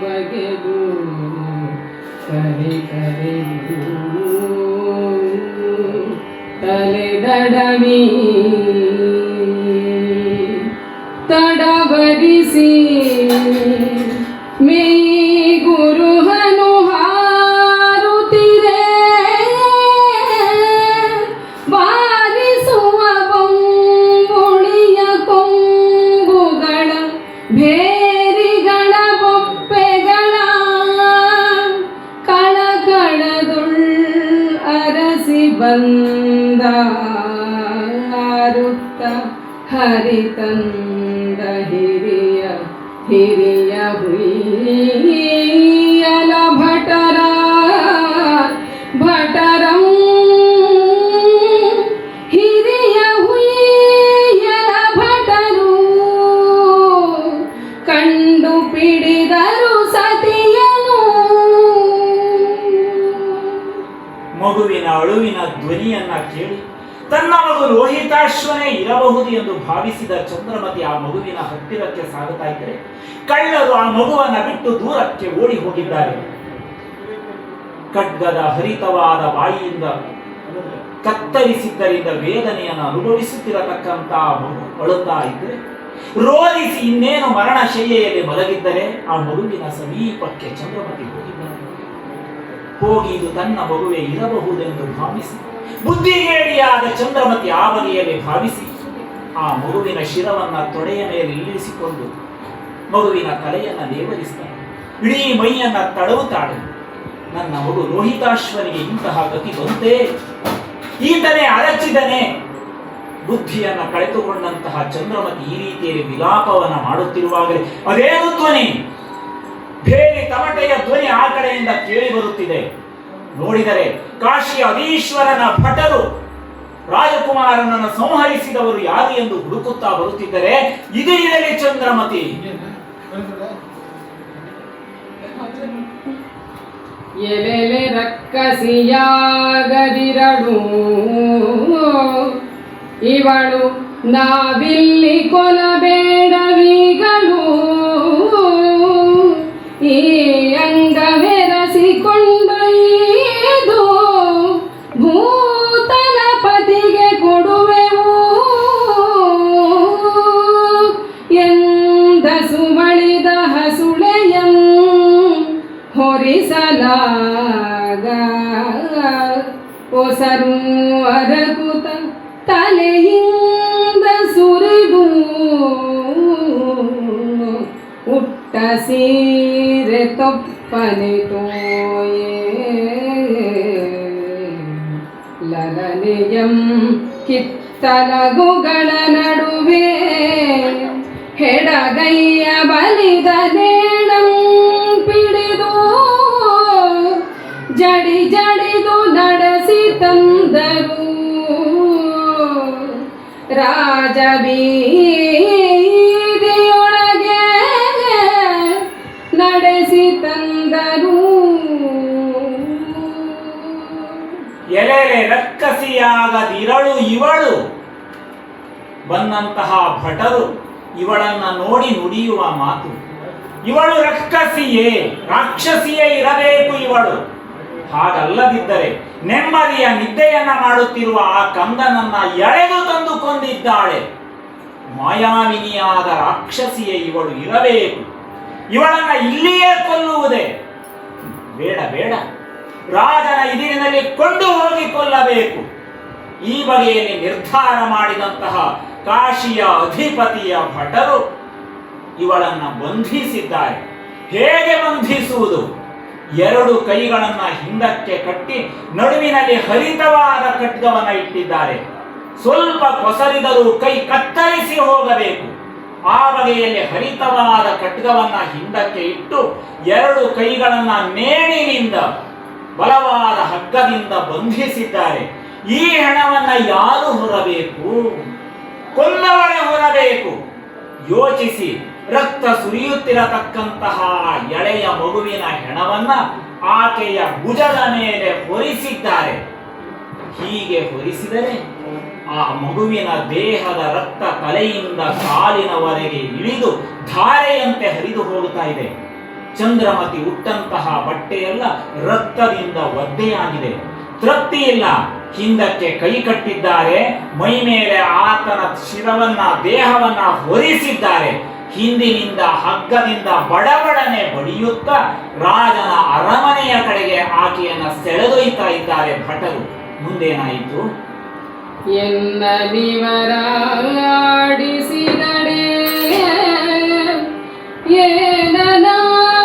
ಬಗೆದು ಕರೆ ಕರೆದು ತಲೆದಡವಿ ತಡವರಿಸಿ ಮೇ ಗುರುಹನು ಹಾರುತ್ತಿರೆ ಬಾರಿಸುವ ಬೊಂಬುಳಿಯ ಕೊಂಬುಗಳ ಭೇರಿಗಳ ಬೊಪ್ಪೆಗಳ ಕಳಕಳದುಳ್ ಅರಸಿ ಬಂದ ಆರುತ್ತ ಹರಿತಂದ ಹಿರಿಯ ಹಿರಿಯ ಹುಯ್ಯಲ ಭಟರ ಭಟರಂ ಹಿರಿಯ ಹುಯ್ಯಲ ಭಟರು ಕಂಡು ಪಿಡಿದರು ಸತಿಯನು. ಮಗುವಿನ ಅಳುವಿನ ಧ್ವನಿಯನ್ನ ಕೇಳಿ ತನ್ನ ಮಗು ಲೋಹಿತಾಶ್ವನೇ ಇರಬಹುದು ಎಂದು ಭಾವಿಸಿದ ಚಂದ್ರಮತಿ ಆ ಮಗುವಿನ ಹತ್ತಿರಕ್ಕೆ ಸಾಗುತ್ತಾ ಇದ್ದರೆ ಕಳ್ಳರು ಆ ಮಗುವನ್ನ ಬಿಟ್ಟು ದೂರಕ್ಕೆ ಓಡಿ ಹೋಗಿದ್ದಾರೆ. ಖಡ್ಗದ ಹರಿತವಾದ ಬಾಯಿಯಿಂದ ಕತ್ತರಿಸಿದ್ದರಿಂದ ವೇದನೆಯನ್ನು ಅನುಭವಿಸುತ್ತಿರತಕ್ಕಂತಹ ಮಗು ಅಳುತ್ತಾ ಇದ್ದರೆ ರೋಧಿಸಿ ಇನ್ನೇನು ಮರಣಶಯ್ಯೆಯಲ್ಲಿ ಮಲಗಿದ್ದರೆ ಆ ಮಗುವಿನ ಸಮೀಪಕ್ಕೆ ಚಂದ್ರಮತಿ ಹೋಗಿದ್ದಾರೆ. ಹೋಗಿ ಇದು ತನ್ನ ಮಗುವೇ ಇರಬಹುದೆಂದು ಭಾವಿಸಿ ಬುದ್ಧಿಗೇಡಿಯಾದ ಚಂದ್ರಮತಿ ಆ ಬಗೆಯಲ್ಲಿ ಭಾವಿಸಿ ಆ ಮಗುವಿನ ಶಿರವನ್ನ ತೊಡೆಯ ಮೇಲೆ ಇಳಿಸಿಕೊಂಡು ಮಗುವಿನ ತಲೆಯನ್ನ ನೇವರಿಸ್ತಾಳೆ. ಇಡೀ ಮೈಯನ್ನ ತಡವುತ್ತಾಳೆ. ನನ್ನ ಮಗು ಲೋಹಿತಾಶ್ವನಿಗೆ ಇಂತಹ ಗತಿ ಬಂತೇ, ಈತನೇ ಅರಚಿದನೆ. ಬುದ್ಧಿಯನ್ನ ಕಳೆದುಕೊಂಡಂತಹ ಚಂದ್ರಮತಿ ಈ ರೀತಿಯಲ್ಲಿ ವಿಲಾಪವನ್ನ ಮಾಡುತ್ತಿರುವಾಗಲೇ ಅದೇನು ಧ್ವನಿ? ಬೇರೆ ತಮಟೆಯ ಧ್ವನಿ ಆ ಕಡೆಯಿಂದ ಕೇಳಿ ಬರುತ್ತಿದೆ. ನೋಡಿದರೆ ಕಾಶಿಯ ಅದೀಶ್ವರನ ಭಟರು ರಾಜಕುಮಾರನನ್ನು ಸಂಹರಿಸಿದವರು ಯಾರು ಎಂದು ಹುಡುಕುತ್ತಾ ಬರುತ್ತಿದ್ದರೆ ಇದು ಇರಲಿ ಚಂದ್ರಮತಿ. ಎಲೆಲೆ ರಕ್ಕಸಿಯಾಗದಿರಡು ಇವಳು ನಾವಿಲ್ಲಿ ಕೊಲಬೇಡವಿಗಳು ಸುಮಳಿದ ಹಸುಳೆಯಂ ಹೊರಿಸಲಾಗ ಒಸರು ಅರಕುತ ತಲೆಯಿಂದ ಸುರಿದು ಉಟ್ಟ ಸೀರೆ ತೊಪ್ಪನೆ ತೋಯೇ ಲಲನೆಯಂ ಕಿತ್ತಲಗುಗಳ ನಡುವೆ ಹೆಡಗೈಯ ಬಲಿದ ನೇಣಂ ಪಿಡಿದು ಜಡಿ ಜಡಿದು ನಡೆಸಿ ತಂದರು ರಾಜಬೀದಿಯೊಳಗೆ ನಡೆಸಿ ತಂದರು. ಎಲೆಲೆ ರಕ್ಕಸಿಯಾಗದಿರಳು ಇವಳು. ಬಂದಂತಹ ಭಟರು ಇವಳನ್ನ ನೋಡಿ ನುಡಿಯುವ ಮಾತು, ಇವಳು ರಕ್ಕಸಿಯೇ, ರಾಕ್ಷಸಿಯೇ ಇರಬೇಕು ಇವಳು. ಹಾಗಲ್ಲದಿದ್ದರೆ ನೆಮ್ಮದಿಯ ನಿದ್ದೆಯನ್ನ ಮಾಡುತ್ತಿರುವ ಆ ಕಂದನನ್ನ ಎಳೆದು ತಂದು ಕೊಂದಿದ್ದಾಳೆ. ಮಾಯಾವಿನಿಯಾದ ರಾಕ್ಷಸಿಯೇ ಇವಳು ಇರಬೇಕು. ಇವಳನ್ನ ಇಲ್ಲಿಯೇ ಕೊಲ್ಲುವುದೇ? ಬೇಡ ಬೇಡ, ರಾಜನ ಎದುರಿನಲ್ಲಿ ಕೊಂಡು ಹೋಗಿ ಕೊಲ್ಲಬೇಕು. ಈ ಬಗೆಯಲ್ಲಿ ನಿರ್ಧಾರ ಮಾಡಿದಂತಹ ಕಾಶಿಯ ಅಧಿಪತಿಯ ಭಟರು ಇವಳನ್ನ ಬಂಧಿಸಿದ್ದಾರೆ. ಹೇಗೆ ಬಂಧಿಸುವುದು? 2 ಕೈಗಳನ್ನ ಹಿಂದಕ್ಕೆ ಕಟ್ಟಿ ನಡುವಿನಲ್ಲಿ ಹರಿತವಾದ ಖಡ್ಗವನ್ನ ಇಟ್ಟಿದ್ದಾರೆ. ಸ್ವಲ್ಪ ಕೊಸರಿದರೂ ಕೈ ಕತ್ತರಿಸಿ ಹೋಗಬೇಕು. ಆ ಬಗೆಯಲ್ಲಿ ಹರಿತವಾದ ಖಡ್ಗವನ್ನ ಹಿಂದಕ್ಕೆ ಇಟ್ಟು 2 ಕೈಗಳನ್ನ ನೇಣಿನಿಂದ ಬಲವಾದ ಹಗ್ಗದಿಂದ ಬಂಧಿಸಿದ್ದಾರೆ. ಈ ಹೆಣವನ್ನ ಯಾರು ಹೊರಬೇಕು? ಕೊಂದವರೇ ಹೊರಬೇಕು. ಯೋಚಿಸಿ, ರಕ್ತ ಸುರಿಯುತ್ತಿರತಕ್ಕಂತಹ ಎಳೆಯ ಮಗುವಿನ ಹೆಣವನ್ನ ಆಕೆಯ ಭುಜದ ಮೇಲೆ ಹೊರಿಸಿದ್ದಾರೆ. ಹೀಗೆ ಹೊರಿಸಿದರೆ ಆ ಮಗುವಿನ ದೇಹದ ರಕ್ತ ತಲೆಯಿಂದ ಕಾಲಿನವರೆಗೆ ಇಳಿದು ಧಾರೆಯಂತೆ ಹರಿದು ಹೋಗುತ್ತಾ ಇದೆ. ಚಂದ್ರಮತಿ ಉಟ್ಟಂತಹ ಬಟ್ಟೆಯೆಲ್ಲ ರಕ್ತದಿಂದ ಒದ್ದೆಯಾಗಿದೆ. ತೃಪ್ತಿ ಇಲ್ಲ, ಹಿಂದಕ್ಕೆ ಕೈ ಕಟ್ಟಿದ್ದಾರೆ. ಮೈ ಮೇಲೆ ಆತನ ಶಿರವನ್ನ ದೇಹವನ್ನ ಹೊರಿಸಿದ್ದಾರೆ. ಹಿಂದಿನಿಂದ ಹಗ್ಗದಿಂದ ಬಡಬಡನೆ ಬಡಿಯುತ್ತಾ ರಾಜನ ಅರಮನೆಯ ಕಡೆಗೆ ಆಕೆಯನ್ನ ಸೆಳೆದೊಯ್ತಾ ಇದ್ದಾರೆ ಭಟರು. ಮುಂದೇನಾಯಿತು? ಎನ್ನ ನಿವರಾಡಿಸಿದಡೆ ಏನನಾಡುವೆನು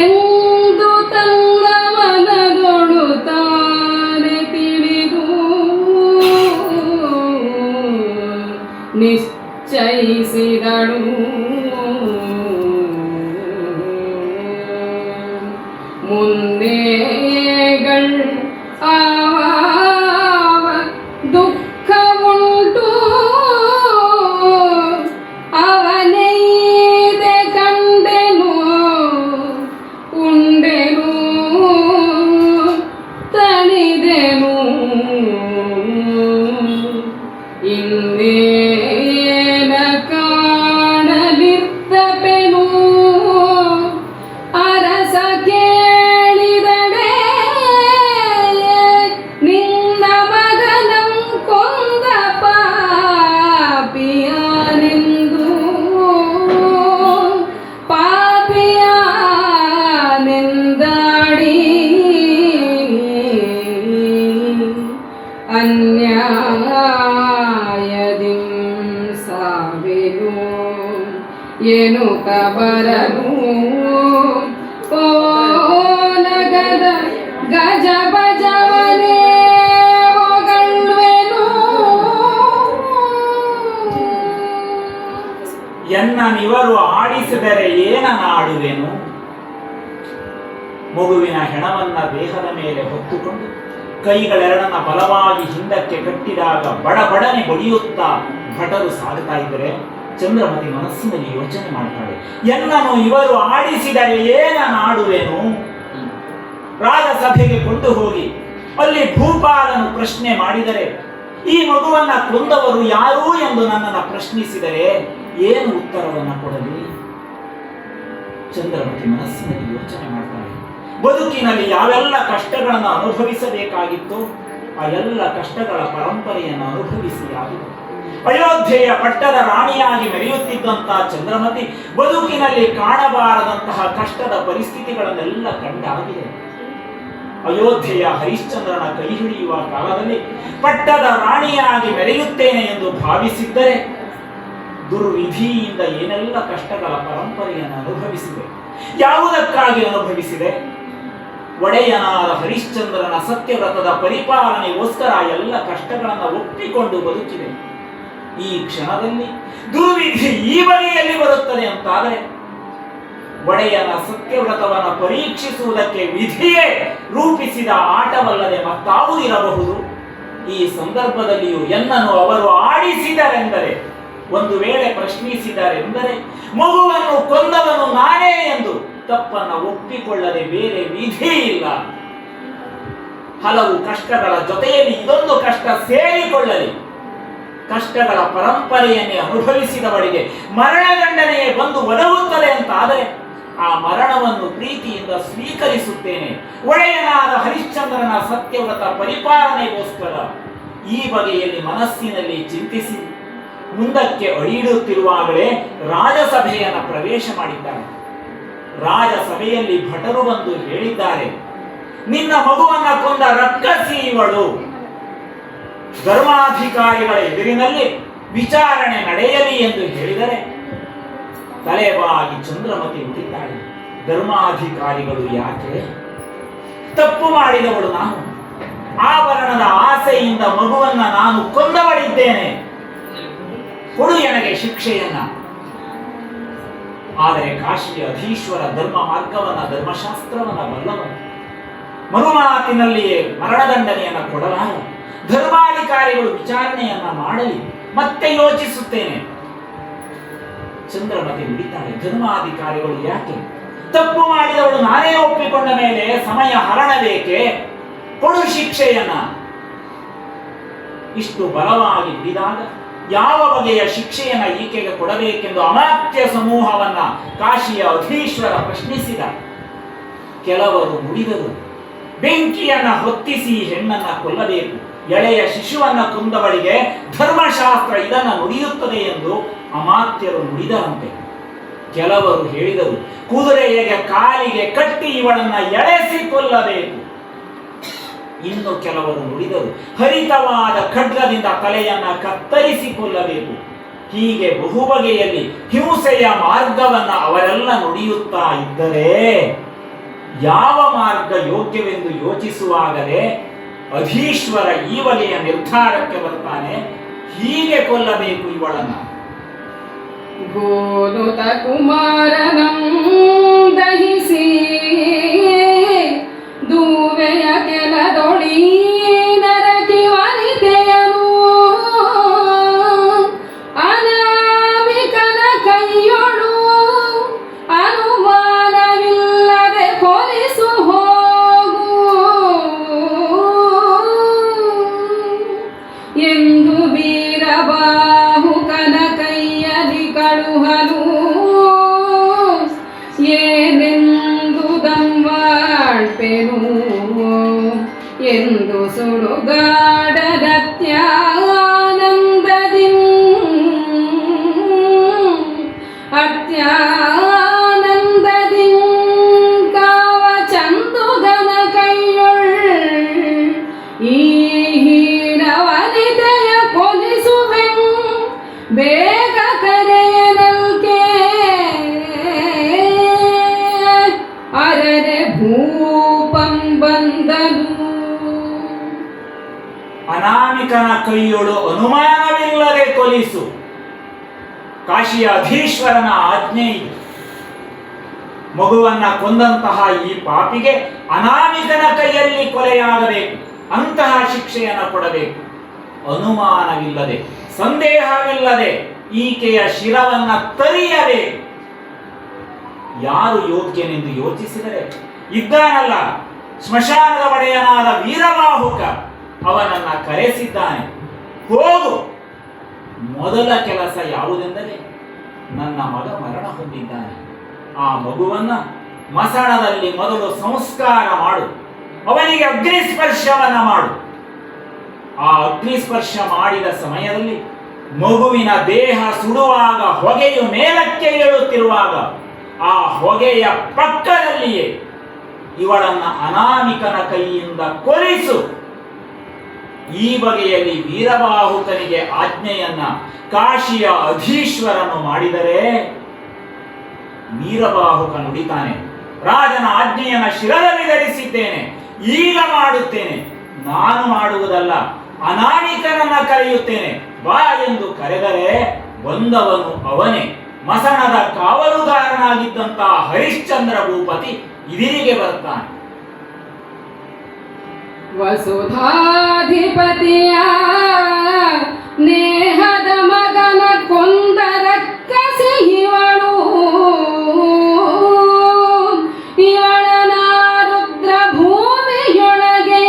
ಎಂದು ತನ್ನ ಮನದೊಳು ತಾನೆ ತಿಳಿದು ನಿಶ್ಚಯಿಸಿದಳು. ಮುಂದೇಗಳ್ ಆವ ದುಃಖವುಂಟು ಅವನೈದೆ ಕಂಡೆನು ಉಂಡೆನು ತಣಿದೆನು ಇನ್ನೇನ ಕಾಣಲಿದ್ದಪೆನು ಅರಸ ಕೇಳಿದಡೆ ನಿನ್ನ ಮಗನಂ ಕೊಂದ ಪಾಪಿಯಾನೆಂದು ಪಾಪಿಯಾನೆಂದಾಡಿ ಅನ್ಯಾಯದಿಂ ಸಾವಿರು ಎನ್ನುತ್ತ ಬರಲು ಓಲಗದ ಗಜ ಬಜವನೇ ಹೊಗಳ್ವೆನು. ಎನ್ನ ನಿವರು ಆಡಿಸಿದರೆ ಏನನಾಡುವೆನು? ಮಗುವಿನ ಹೆಣವನ್ನ ದೇಹದ ಮೇಲೆ ಹೊತ್ತುಕೊಂಡು ಕೈಗಳೆರಡನ್ನ ಬಲವಾಗಿ ಹಿಂದಕ್ಕೆ ಕಟ್ಟಿದಾಗ ಬಡಬಡನೆ ಬಡಿಯುತ್ತಾ ಭಟರು ಸಾಗುತ್ತಾ ಇದ್ದರೆ ಚಂದ್ರಮತಿ ಮನಸ್ಸಿನಲ್ಲಿ ಯೋಚನೆ ಮಾಡ್ತಾಳೆ, ಎನ್ನನು ಇವರು ಆಡಿಸಿದರೆ ಏನನಾಡುವೆನು? ರಾಜಸಭೆಗೆ ಕೊಂಡು ಹೋಗಿ ಅಲ್ಲಿ ಭೂಪಾಲನು ಪ್ರಶ್ನೆ ಮಾಡಿದರೆ, ಈ ಮಗುವನ್ನ ಕೊಂದವರು ಯಾರು ಎಂದು ನನ್ನನ್ನು ಪ್ರಶ್ನಿಸಿದರೆ ಏನು ಉತ್ತರವನ್ನ ಕೊಡಲಿ? ಚಂದ್ರಮತಿ ಮನಸ್ಸಿನಲ್ಲಿ ಯೋಚನೆ ಮಾಡ್ತಾಳೆ. ಬದುಕಿನಲ್ಲಿ ಯಾವೆಲ್ಲ ಕಷ್ಟಗಳನ್ನು ಅನುಭವಿಸಬೇಕಾಗಿತ್ತು ಆ ಎಲ್ಲ ಕಷ್ಟಗಳ ಪರಂಪರೆಯನ್ನು ಅನುಭವಿಸಿ ಆಗಿದೆ. ಅಯೋಧ್ಯೆಯ ಪಟ್ಟದ ರಾಣಿಯಾಗಿ ಮೆರೆಯುತ್ತಿದ್ದಂತಹ ಚಂದ್ರಮತಿ ಬದುಕಿನಲ್ಲಿ ಕಾಣಬಾರದಂತಹ ಕಷ್ಟದ ಪರಿಸ್ಥಿತಿಗಳನ್ನೆಲ್ಲ ಕಂಡಾಗಿದೆ. ಅಯೋಧ್ಯೆಯ ಹರಿಶ್ಚಂದ್ರನ ಕೈ ಹಿಡಿಯುವ ಕಾಲದಲ್ಲಿ ಪಟ್ಟದ ರಾಣಿಯಾಗಿ ಮೆರೆಯುತ್ತೇನೆ ಎಂದು ಭಾವಿಸಿದ್ದರೆ ದುರ್ವಿಧಿಯಿಂದ ಏನೆಲ್ಲ ಕಷ್ಟಗಳ ಪರಂಪರೆಯನ್ನು ಅನುಭವಿಸಿದೆ. ಯಾವುದಕ್ಕಾಗಿ ಅನುಭವಿಸಿದೆ? ಒಡೆಯನಾದ ಹರಿಶ್ಚಂದ್ರನ ಸತ್ಯವ್ರತದ ಪರಿಪಾಲನೆಗೋಸ್ಕರ ಎಲ್ಲ ಕಷ್ಟಗಳನ್ನು ಒಪ್ಪಿಕೊಂಡು ಬದುಕಿದೆ. ಈ ಕ್ಷಣದಲ್ಲಿ ದುರ್ವಿಧಿ ಈ ಬಗೆಯಲ್ಲಿ ಬರುತ್ತದೆ ಅಂತಾದರೆ ಒಡೆಯನ ಸತ್ಯವ್ರತವನ್ನು ಪರೀಕ್ಷಿಸುವುದಕ್ಕೆ ವಿಧಿಯೇ ರೂಪಿಸಿದ ಆಟವಲ್ಲದೆ ಮತ್ತಾವುದಿರಬಹುದು? ಈ ಸಂದರ್ಭದಲ್ಲಿಯೂ ಎನ್ನನ್ನು ಅವರು ಆಡಿಸಿದರೆಂದರೆ, ಒಂದು ವೇಳೆ ಪ್ರಶ್ನಿಸಿದರೆಂದರೆ, ಮಗುವನ್ನು ಕೊಂದವನು ನಾನೇ ಎಂದು ತಪ್ಪನ್ನು ಒಪ್ಪಿಕೊಳ್ಳದೆ ಬೇರೆ ವಿಧಿ ಇಲ್ಲ. ಹಲವು ಕಷ್ಟಗಳ ಜೊತೆಯಲ್ಲಿ ಇದೊಂದು ಕಷ್ಟ ಸೇರಿಕೊಳ್ಳಲಿ. ಕಷ್ಟಗಳ ಪರಂಪರೆಯನ್ನೇ ಅನುಭವಿಸಿದವಳಿಗೆ ಮರಣದಂಡನೆಯೇ ಬಂದು ಒದಗುತ್ತದೆ ಅಂತಾದರೆ ಆ ಮರಣವನ್ನು ಪ್ರೀತಿಯಿಂದ ಸ್ವೀಕರಿಸುತ್ತೇನೆ. ಒಡೆಯನಾದ ಹರಿಶ್ಚಂದ್ರನ ಸತ್ಯವ್ರತ ಪರಿಪಾಲನೆಗೋಸ್ಕರ ಈ ಬಗೆಯಲ್ಲಿ ಮನಸ್ಸಿನಲ್ಲಿ ಚಿಂತಿಸಿ ಮುಂದಕ್ಕೆ ಅಡಿಯಿಡುತ್ತಿರುವಾಗಲೇ ರಾಜಸಭೆಯನ್ನು ಪ್ರವೇಶ ಮಾಡಿದ್ದಾರೆ. ರಾಜಸಭೆಯಲ್ಲಿ ಭಟರು ಬಂದು ಹೇಳಿದ್ದಾರೆ, ನಿನ್ನ ಮಗುವನ್ನ ಕೊಂದ ರಕ್ಕಸಿ ಇವಳು. ಧರ್ಮಾಧಿಕಾರಿಗಳ ಎದುರಿನಲ್ಲಿ ವಿಚಾರಣೆ ನಡೆಯಲಿ ಎಂದು ಹೇಳಿದರೆ ತಲೆಬಾಗಿ ಚಂದ್ರಮತಿ ಉಳಿತಾಳೆ. ಧರ್ಮಾಧಿಕಾರಿಗಳು ಯಾಕೆ? ತಪ್ಪು ಮಾಡಿದವಳು ನಾನು. ಆಭರಣದ ಆಸೆಯಿಂದ ಮಗುವನ್ನ ನಾನು ಕೊಂದವಳಿದ್ದೇನೆ. ಕೊಡು ನನಗೆ ಶಿಕ್ಷೆಯನ್ನ. ಆದರೆ ಕಾಶಿಯ ಅಧೀಶ್ವರ ಧರ್ಮ ಮಾರ್ಗವನ್ನ, ಧರ್ಮಶಾಸ್ತ್ರವನ್ನ ಬಲ್ಲವನು. ಮರುಮಾತಿನಲ್ಲಿಯೇ ಮರಣದಂಡನೆಯನ್ನ ಕೊಡಲಾರ. ಧರ್ಮಾಧಿಕಾರಿಗಳು ವಿಚಾರಣೆಯನ್ನ ಮಾಡಲಿ, ಮತ್ತೆ ಯೋಚಿಸುತ್ತೇನೆ. ಚಂದ್ರಮತಿ ನುಡಿತಾಳೆ, ಧರ್ಮಾಧಿಕಾರಿಗಳು ಯಾಕೆ? ತಪ್ಪು ಮಾಡಿದವಳು ನಾನೇ ಒಪ್ಪಿಕೊಂಡ ಮೇಲೆ ಸಮಯ ಹರಣ ಬೇಕೆ? ಕೊಡು ಶಿಕ್ಷೆಯನ್ನ. ಇಷ್ಟು ಬಲವಾಗಿ ನುಡಿದಾಗ ಯಾವ ಬಗೆಯ ಶಿಕ್ಷೆಯನ್ನ ಈಕೆಗೆ ಕೊಡಬೇಕೆಂದು ಅಮಾತ್ಯ ಸಮೂಹವನ್ನ ಕಾಶಿಯ ಅಧೀಶ್ವರ ಪ್ರಶ್ನಿಸಿದ. ಕೆಲವರು ನುಡಿದರು, ಬೆಂಕಿಯನ್ನ ಹೊತ್ತಿಸಿ ಹೆಣ್ಣನ್ನ ಕೊಲ್ಲಬೇಕು. ಎಳೆಯ ಶಿಶುವನ್ನ ಕೊಂದವಳಿಗೆ ಧರ್ಮಶಾಸ್ತ್ರ ಇದನ್ನ ನುಡಿಯುತ್ತದೆ ಎಂದು ಅಮಾತ್ಯರು ನುಡಿದರಂತೆ. ಕೆಲವರು ಹೇಳಿದರು, ಕುದುರೆಯ ಕಾಲಿಗೆ ಕಟ್ಟಿ ಇವಳನ್ನ ಎಳೆಸಿ ಕೊಲ್ಲಬೇಕು. ಇನ್ನು ಕೆಲವರು ನುಡಿದರು, ಹರಿತವಾದ ಖಡ್ಗದಿಂದ ತಲೆಯನ್ನ ಕತ್ತರಿಸಿ ಕೊಲ್ಲಬೇಕು. ಹೀಗೆ ಬಹುಬಗೆಯಲ್ಲಿ ಹಿಂಸೆಯ ಮಾರ್ಗವನ್ನ ಅವರೆಲ್ಲ ನುಡಿಯುತ್ತಾ ಇದ್ದರೆ ಯಾವ ಮಾರ್ಗ ಯೋಗ್ಯವೆಂದು ಯೋಚಿಸುವಾಗಲೇ ಅಧೀಶ್ವರ ಈ ಬಗೆಯ ನಿರ್ಧಾರಕ್ಕೆ ಬರ್ತಾನೆ, ಹೀಗೆ ಕೊಲ್ಲಬೇಕು ಇವಳನ್ನ. ಗೋನುತ ಕುಮಾರನಂ ದಹಿಸಿ ದೂವೆಯ ಕೆಲದೊಳಿ ನರಕಿ ವನಿತೆಯನು ಅನಾಮಿಕನ ಕೈಯೊಳು ಅನುಮಾನವಿಲ್ಲದೆ ಕೊಲಿಸು ಹೋಗು ಎಂದು ವೀರಬಾಹುಕನ ಕೈಯಲ್ಲಿ ಕಳುಹಲು ಏನೆಂದು ದಂವಾಳ್ಪೆನು ಎಂದು ಸುಡುಗಾಡದತ್ಯಾನಂದದಿ ಅತ್ಯಾನಂದದಿ ಕಾವ ಚಂದುಗನ ಕೈಯೊಳ್ ಈ ಹೀನ ವನಿತೆಯ ಕೊಲಿಸುವೆಂ ಬೇಗ ಕರೆಯನಲ್ಕೆ ಅರರೆ ಭೂಪಂ ಬಂದನು. ಅನಾಮಿಕನ ಕೈಯೊಳು ಅನುಮಾನವಿಲ್ಲದೆ ಕೊಲಿಸು. ಕಾಶಿಯ ಅಧೀಶ್ವರನ ಆಜ್ಞೆ ಇದು. ಮಗುವನ್ನ ಕೊಂದಂತಹ ಈ ಪಾಪಿಗೆ ಅನಾಮಿಕನ ಕೈಯಲ್ಲಿ ಕೊಲೆಯಾಗಬೇಕು. ಅಂತಹ ಶಿಕ್ಷೆಯನ್ನು ಕೊಡಬೇಕು. ಅನುಮಾನವಿಲ್ಲದೆ, ಸಂದೇಹವಿಲ್ಲದೆ ಈಕೆಯ ಶಿರವನ್ನ ತರಿಯಬೇಕು. ಯಾರು ಯೋಗ್ಯನೆಂದು ಯೋಚಿಸಿದರೆ ಇದ್ದಾನಲ್ಲ ಸ್ಮಶಾನದ ಒಡೆಯನಾದ ವೀರಬಾಹುಕ, ಅವನನ್ನ ಕರೆಸಿದ್ದಾನೆ. ಹೋಗು. ಮೊದಲ ಕೆಲಸ ಯಾವುದೆಂದರೆ, ನನ್ನ ಮಗ ಮರಣ ಹೊಂದಿದ್ದಾನೆ, ಆ ಮಗುವನ್ನ ಮಸಣದಲ್ಲಿ ಮೊದಲು ಸಂಸ್ಕಾರ ಮಾಡು. ಅವನಿಗೆ ಅಗ್ನಿಸ್ಪರ್ಶವನ್ನ ಮಾಡು. ಆ ಅಗ್ನಿಸ್ಪರ್ಶ ಮಾಡಿದ ಸಮಯದಲ್ಲಿ ಮಗುವಿನ ದೇಹ ಸುಡುವಾಗ ಹೊಗೆಯು ಮೇಲಕ್ಕೆ ಏಳುತ್ತಿರುವಾಗ ಆ ಹೊಗೆಯ ಪಕ್ಕದಲ್ಲಿಯೇ ಇವಳನ್ನ ಅನಾಮಿಕನ ಕೈಯಿಂದ ಕೊಲ್ಲಿಸು. ಈ ಬಗೆಯಲ್ಲಿ ವೀರಬಾಹುಕನಿಗೆ ಆಜ್ಞೆಯನ್ನ ಕಾಶಿಯ ಅಧೀಶ್ವರನು ಮಾಡಿದರೆ ವೀರಬಾಹುಕ ನುಡಿತಾನೆ, ರಾಜನ ಆಜ್ಞೆಯನ್ನ ಶಿರದಲ್ಲಿ ಧರಿಸಿದ್ದೇನೆ, ಈಗ ಮಾಡುತ್ತೇನೆ. ನಾನು ಮಾಡುವುದಲ್ಲ, ಅನಾಮಿಕನನ್ನ ಕರೆಯುತ್ತೇನೆ, ಬಾ ಎಂದು ಕರೆದರೆ ಬಂದವನು ಅವನೇ. ಮಸಣದ ಕಾವಲುಗಾರನಾಗಿದ್ದಂತಹ ಹರಿಶ್ಚಂದ್ರ ಭೂಪತಿ ಇದಿರಿಗೆ ಬರ್ತಾನೆ. ವಸುಧಾಧಿಪತಿಯ ನೇಹದ ಮಗನ ಕೊಂದ ರಕ್ಕಸಿ ಇವಳು, ಇವಳನ ರುದ್ರ ಭೂಮಿಯೊಳಗೆ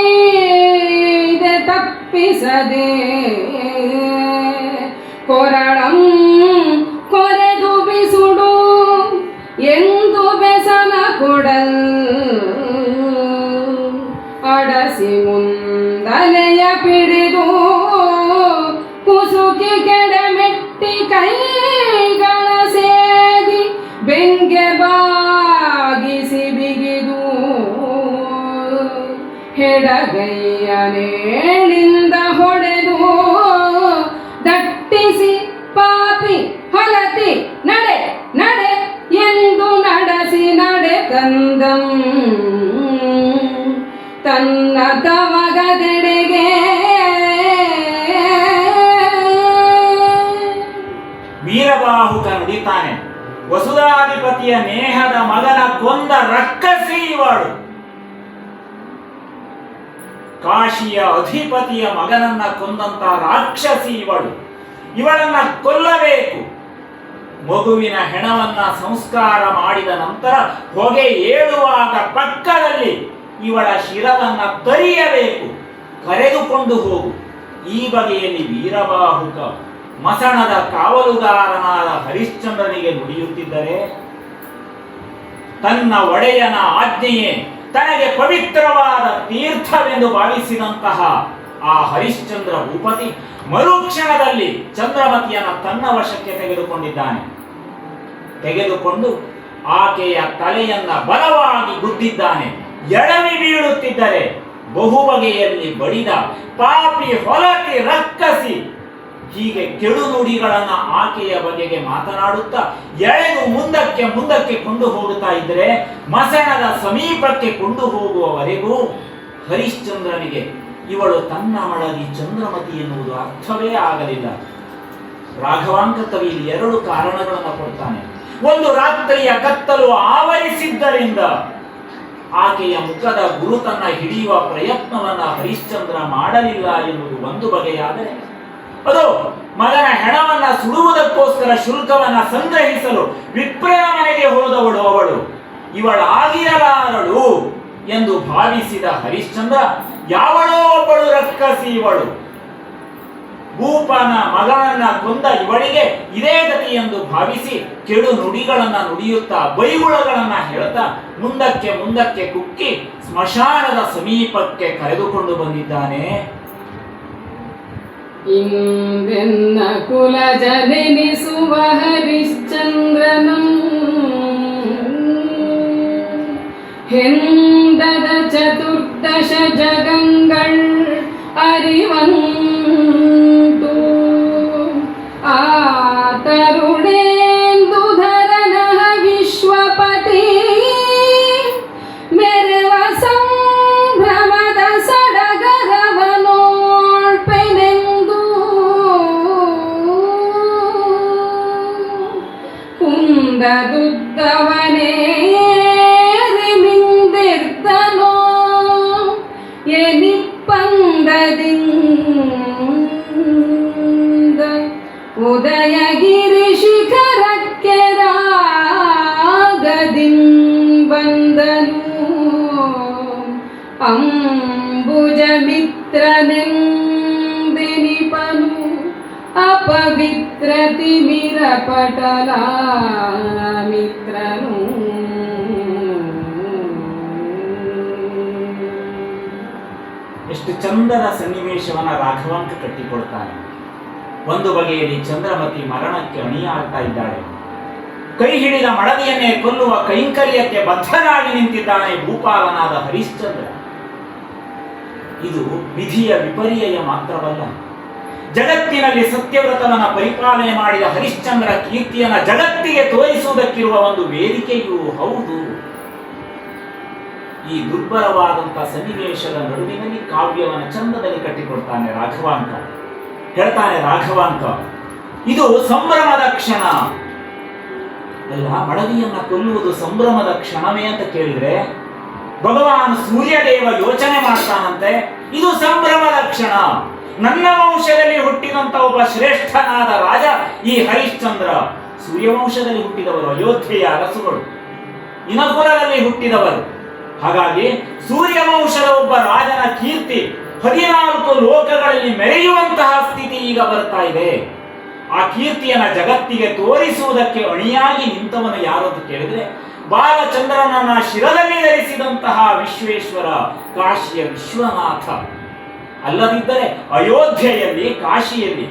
ತಪ್ಪಿಸದೆ ಕೊರಳಂ ಕೊರೆದು ಬಿಸುಡು ಎಂದು ಬೆಸನ ಕೊಡಲ್ ಅಡಸಿ ಮುಂದಲೆಯ ಪಿಡಿದು ಕುಸುಕಿ ಕೆಡಮೆಟ್ಟಿ ಕೈಗಳ ಸೇದಿ ಬೆಂಗೆ ಬಾಗಿಸಿ ಬಿಗಿದು ಹೆಡಗೈಯನೇಳಿಂದ ಹೊಡೆದು ದಟ್ಟಿಸಿ ಪಾಪಿ ಹೊಲತಿ ನಡೆ ನಡೆ ಎಂದು ನಡೆಸಿ ನಡೆ ತಂದಂ ತನ್ನ ತವಗದೆಡೆಗೆ. ವೀರಬಾಹುಕ ನುಡಿತಾನೆ, ವಸುಧಾಧಿಪತಿಯ ನೇಹದ ಮಗನ ಕೊಂದ ರಕ್ಕಸಿ ಇವಳು. ಕಾಶಿಯ ಅಧಿಪತಿಯ ಮಗನನ್ನ ಕೊಂದಂತ ರಾಕ್ಷಸಿ ಇವಳು. ಇವಳನ್ನ ಕೊಲ್ಲಬೇಕು. ಮಗುವಿನ ಹೆಣವನ್ನ ಸಂಸ್ಕಾರ ಮಾಡಿದ ನಂತರ ಹೊಗೆ ಏಳುವಾಗ ಪಕ್ಕದಲ್ಲಿ ಇವಳ ಶಿರವನ್ನ ತರಿಯಬೇಕು, ಕರೆದುಕೊಂಡು ಹೋಗು. ಈ ಬಗೆಯಲ್ಲಿ ವೀರಬಾಹುಕ ಮಸಣದ ಕಾವಲುಗಾರನಾದ ಹರಿಶ್ಚಂದ್ರನಿಗೆ ನುಡಿಯುತ್ತಿದ್ದರೆ, ತನ್ನ ಒಡೆಯನ ಆಜ್ಞೆಯೇ ತನಗೆ ಪವಿತ್ರವಾದ ತೀರ್ಥವೆಂದು ಭಾವಿಸಿದಂತಹ ಆ ಹರಿಶ್ಚಂದ್ರ ಭೂಪತಿ ಮರುಕ್ಷಣದಲ್ಲಿ ಚಂದ್ರಮತಿಯನ್ನ ತನ್ನ ವಶಕ್ಕೆ ತೆಗೆದುಕೊಂಡಿದ್ದಾನೆ. ತೆಗೆದುಕೊಂಡು ಆಕೆಯ ತಲೆಯನ್ನ ಬಲವಾಗಿ ಗುದ್ದಿದ್ದಾನೆ. ಎಡವಿ ಬೀಳುತ್ತಿದ್ದರೆ ಬಹು ಬಗೆಯಲ್ಲಿ ಬಡಿದ ಪಾಪಿ ಹೊಲತಿ ರಕ್ಕಸಿ ಹೀಗೆ ಕೆಡು ನುಡಿಗಳನ್ನ ಆಕೆಯ ಬಗೆಗೆ ಮಾತನಾಡುತ್ತಾ ಎಳೆದು ಮುಂದಕ್ಕೆ ಮುಂದಕ್ಕೆ ಕೊಂಡು ಹೋಗುತ್ತಾ ಇದ್ದರೆ ಮಸಣದ ಸಮೀಪಕ್ಕೆ ಕೊಂಡು ಹೋಗುವವರೆಗೂ ಹರಿಶ್ಚಂದ್ರನಿಗೆ ಇವಳು ತನ್ನ ಮಡದಿ ಚಂದ್ರಮತಿ ಎನ್ನುವುದು ಅರ್ಥವೇ ಆಗಲಿಲ್ಲ. ರಾಘವಾಂಕ ಕವಿ ಇಲ್ಲಿ ಎರಡು ಕಾರಣಗಳನ್ನು ಕೊಡ್ತಾನೆ. ಒಂದು, ರಾತ್ರಿಯ ಕತ್ತಲು ಆವರಿಸಿದ್ದರಿಂದ ಆಕೆಯ ಮುಖದ ಗುರುತನ್ನ ಹಿಡಿಯುವ ಪ್ರಯತ್ನವನ್ನ ಹರಿಶ್ಚಂದ್ರ ಮಾಡಲಿಲ್ಲ ಎನ್ನುವುದು ಒಂದು ಬಗೆಯಾದರೆ, ಅದು ಮಗನ ಹೆಣವನ್ನ ಸುಡುವುದಕ್ಕೋಸ್ಕರ ಶುಲ್ಕವನ್ನ ಸಂಗ್ರಹಿಸಲು ವಿಪ್ರನ ಮನೆಗೆ ಹೋದವಳು ಅವಳು, ಇವಳಾಗಿರಲಾರಳು ಎಂದು ಭಾವಿಸಿದ ಹರಿಶ್ಚಂದ್ರ ಯಾವಳೋ ಒಬ್ಬಳು ರಕ್ಕಸಿ ಇವಳು, ಭೂಪನ ಮಗನನ್ನ ಕೊಂದ ಇವಳಿಗೆ ಇದೇ ಗತಿ ಎಂದು ಭಾವಿಸಿ ಕೆಡು ನುಡಿಗಳನ್ನ ನುಡಿಯುತ್ತಾ ಬೈಗುಳಗಳನ್ನ ಹೇಳ್ತಾ ಮುಂದಕ್ಕೆ ಮುಂದಕ್ಕೆ ಕುಕ್ಕಿ ಸ್ಮಶಾನದ ಸಮೀಪಕ್ಕೆ ಕರೆದುಕೊಂಡು ಬಂದಿದ್ದಾನೆ. ಇಂದೆನ್ನ ಕುಲ ಜನೆನಿಸುವ ಹರಿಶ್ಚಂದ್ರನು ಹೆಂದದ ಚತುರ್ದಶ ಜಗಂಗಳ್ ಅರಿವಂತು ಆ ತರುಣೇಂದುಧರನ ವಿಶ್ವಪತಿ ಮೆರವ ಸಂಭ್ರಮದ ಸಡಗರವನೋಳ್ಪೆನೆಂದು ಕುಂದದುದ್ದವನೇರಿ ಮಿಂದಿರ್ತನೋ ಎನಿಪ್ಪಂದದಿಂದ ಉದಯಗಿರಿ ಶಿಖರಕ್ಕೆ ರಾಗದಿಂ ಬಂದನು ಅಂಬುಜ ಮಿತ್ರನೆಂದೆನಿಪನು ಅಪವಿತ್ರ ತಿಮಿರ ಪಟಲ ಮಿತ್ರನು. ಎಷ್ಟು ಚಂದದ ಸನ್ನಿವೇಶವನ್ನ ರಾಘವಾಂಕ ಕಟ್ಟಿಕೊಡ್ತಾನೆ. ಒಂದು ಬಗೆಯಲ್ಲಿ ಚಂದ್ರಮತಿ ಮರಣಕ್ಕೆ ಅಣಿಯಾಗ್ತಾ ಇದ್ದಾಳೆ. ಕೈ ಹಿಡಿದ ಮಡದಿಯನ್ನೇ ಕೊಲ್ಲುವ ಕೈಂಕರ್ಯಕ್ಕೆ ಬದ್ಧನಾಗಿ ನಿಂತಿದ್ದಾನೆ ಭೂಪಾಲನಾದ ಹರಿಶ್ಚಂದ್ರ. ಇದು ವಿಧಿಯ ವಿಪರ್ಯಯ ಮಾತ್ರವಲ್ಲ, ಜಗತ್ತಿನಲ್ಲಿ ಸತ್ಯವ್ರತವನ್ನ ಪರಿಪಾಲನೆ ಮಾಡಿದ ಹರಿಶ್ಚಂದ್ರ ಕೀರ್ತಿಯನ್ನ ಜಗತ್ತಿಗೆ ತೋರಿಸುವುದಕ್ಕಿರುವ ಒಂದು ವೇದಿಕೆಯೂ ಹೌದು. ಈ ದುರ್ಬಲವಾದಂತಹ ಸನ್ನಿವೇಶದ ನಡುವಿನಲ್ಲಿ ಕಾವ್ಯವನ್ನು ಚಂದದಲ್ಲಿ ಕಟ್ಟಿಕೊಡ್ತಾನೆ ರಾಘವಾಂಕ. ಹೇಳ್ತಾನೆ ರಾಘವಾಂಕ, ಇದು ಸಂಭ್ರಮದ ಕ್ಷಣ ಅಲ್ಲ. ಮಡದಿಯನ್ನ ಕೊಲ್ಲುವುದು ಸಂಭ್ರಮದ ಕ್ಷಣವೇ ಅಂತ ಕೇಳಿದ್ರೆ ಭಗವಾನ್ ಸೂರ್ಯದೇವ ಯೋಚನೆ ಮಾಡ್ತಾನಂತೆ, ಇದು ಸಂಭ್ರಮದ ಕ್ಷಣ. ನನ್ನ ವಂಶದಲ್ಲಿ ಹುಟ್ಟಿದಂತ ಒಬ್ಬ ಶ್ರೇಷ್ಠನಾದ ರಾಜ ಈ ಹರಿಶ್ಚಂದ್ರ. ಸೂರ್ಯವಂಶದಲ್ಲಿ ಹುಟ್ಟಿದವರು, ಅಯೋಧ್ಯೆಯ ಅರಸುಗಳು, ಇನಕುಲದಲ್ಲಿ ಹುಟ್ಟಿದವರು. ಹಾಗಾಗಿ ಸೂರ್ಯವಂಶದ ಒಬ್ಬ ರಾಜನ ಕೀರ್ತಿ 14 ಲೋಕಗಳಲ್ಲಿ ಮೆರೆಯುವಂತಹ ಸ್ಥಿತಿ ಈಗ ಬರ್ತಾ ಇದೆ. ಆ ಕೀರ್ತಿಯನ್ನ ಜಗತ್ತಿಗೆ ತೋರಿಸುವುದಕ್ಕೆ ಅಣಿಯಾಗಿ ನಿಂತವನು ಯಾರು ಅಂತ ಕೇಳಿದ್ರೆ ಬಾಲಚಂದ್ರನನ್ನ ಶಿರದಲ್ಲಿ ಧರಿಸಿದಂತಹ ವಿಶ್ವೇಶ್ವರ, ಕಾಶಿಯ ವಿಶ್ವನಾಥ. ಅಲ್ಲದಿದ್ದರೆ ಅಯೋಧ್ಯೆಯಲ್ಲಿ, ಕಾಶಿಯಲ್ಲಿ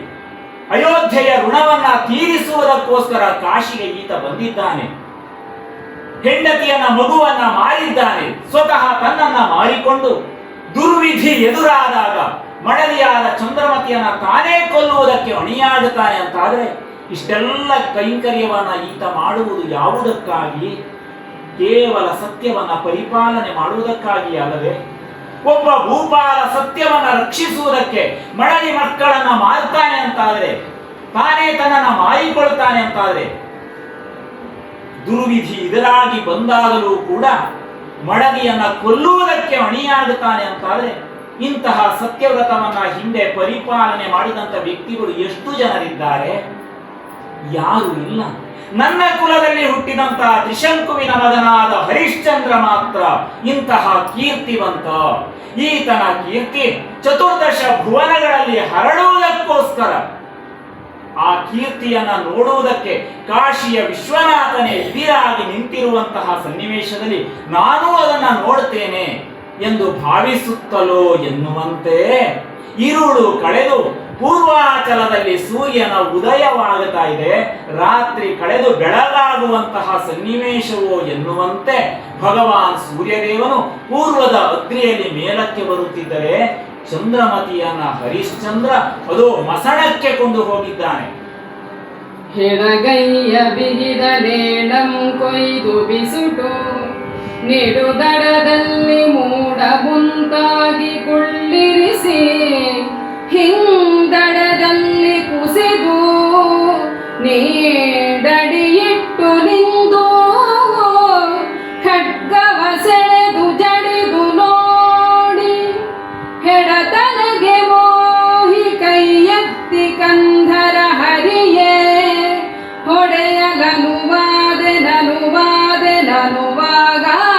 ಅಯೋಧ್ಯೆಯ ಋಣವನ್ನ ತೀರಿಸುವುದಕ್ಕೋಸ್ಕರ ಕಾಶಿಗೆ ಈತ ಬಂದಿದ್ದಾನೆ. ಹೆಂಡತಿಯನ್ನ, ಮಗುವನ್ನ ಮಾರಿದ್ದಾನೆ. ಸ್ವತಃ ತನ್ನನ್ನ ಮಾರಿಕೊಂಡು ದುರ್ವಿಧಿ ಎದುರಾದಾಗ ಮಡದಿಯಾದ ಚಂದ್ರಮತಿಯನ್ನ ತಾನೇ ಕೊಲ್ಲುವುದಕ್ಕೆ ಅಣಿಯಾಡುತ್ತಾನೆ ಅಂತಾದ್ರೆ ಇಷ್ಟೆಲ್ಲ ಕೈಂಕರ್ಯವನ್ನ ಈತ ಮಾಡುವುದು ಯಾವುದಕ್ಕಾಗಿ? ಕೇವಲ ಸತ್ಯವನ್ನ ಪರಿಪಾಲನೆ ಮಾಡುವುದಕ್ಕಾಗಿ ಅಲ್ಲವೇ? ಒಬ್ಬ ಭೂಪಾಲ ಸತ್ಯವನ್ನ ರಕ್ಷಿಸುವುದಕ್ಕೆ ಮಡದಿ ಮಕ್ಕಳನ್ನ ಮಾರ್ತಾನೆ ಅಂತಾದ್ರೆ, ತಾನೇ ತನ್ನನ್ನ ಮಾರಿಕೊಳ್ತಾನೆ ಅಂತಾದ್ರೆ, ದುರ್ವಿಧಿ ಎದುರಾಗಿ ಬಂದಾಗಲೂ ಕೂಡ ಮಡದಿಯನ್ನ ಕೊಲ್ಲುವುದಕ್ಕೆ ಅಣಿಯಾಗುತ್ತಾನೆ ಅಂತಾದ್ರೆ, ಇಂತಹ ಸತ್ಯವ್ರತವನ್ನ ಹಿಂದೆ ಪರಿಪಾಲನೆ ಮಾಡಿದಂತ ವ್ಯಕ್ತಿಗಳು ಎಷ್ಟು ಜನರಿದ್ದಾರೆ? ಯಾರು ಇಲ್ಲ. ನನ್ನ ಕುಲದಲ್ಲಿ ಹುಟ್ಟಿದಂತಹ ತ್ರಿಶಂಕುವಿನ ಮಗನಾದ ಹರಿಶ್ಚಂದ್ರ ಮಾತ್ರ ಇಂತಹ ಕೀರ್ತಿವಂತ. ಈತನ ಕೀರ್ತಿ ಚತುರ್ದಶ ಭುವನಗಳಲ್ಲಿ ಹರಡುವುದಕ್ಕೋಸ್ಕರ, ಆ ಕೀರ್ತಿಯನ್ನ ನೋಡುವುದಕ್ಕೆ ಕಾಶಿಯ ವಿಶ್ವನಾಥನೇ ಎದುರಾಗಿ ನಿಂತಿರುವಂತಹ ಸನ್ನಿವೇಶದಲ್ಲಿ ನಾನು ಅದನ್ನ ನೋಡ್ತೇನೆ ಎಂದು ಭಾವಿಸುತ್ತಲೋ ಎನ್ನುವಂತೆ ഇരുಳು ಕಳೆದು ಪೂರ್ವಾಚಲದಲ್ಲಿ ಸೂರ್ಯನ ಉದಯವಾಗುತ್ತಾ ಇದೆ, ರಾತ್ರಿ ಕಳೆದು ಬೆಳಗಾಗುವಂತಹ ಸನ್ನಿವೇಶವೋ ಎನ್ನುವಂತೆ ಭಗವಾನ್ ಸೂರ್ಯದೇವನು ಪೂರ್ವದ ಅಗ್ನಿಯಲ್ಲಿ ಮೇಲಕ್ಕೆ ಬರುತ್ತಿದ್ದರೆ ಚಂದ್ರಮತಿಯನ್ನ ಹರಿಶ್ಚಂದ್ರ ಅದು ಮಸಣಕ್ಕೆ ಕೊಂಡು ಹೋಗಿದ್ದಾನೆ. ಎಡಗೈಯ ಬಿಗಿದ ನೇಣಂ ಕೊಯ್ದು ಬಿಸುಟು ನಿಡುದಡದಲ್ಲಿ ಮೂಡ ಮುಂತಾಗಿ ಕುಳ್ಳಿರಿಸಿ ಹಿಂದಡದಲ್ಲಿ ಕುಸಿದು ನೀಡಡಿಯಿಟ್ಟು ನಿಂದು ಖಡ್ಗವ ಸೆಳೆದು ಜಡಿದು ನೋಡಿ ಹೆಡತನಗೆ ಮೋಹಿ ಕೈ ಎತ್ತಿ ಕಂಧರ ಹರಿಯೇ ಹೊಡೆಯಲನುವಾದೆ ನನುವಾದೆ ನನುವಾಗುವಡದಿ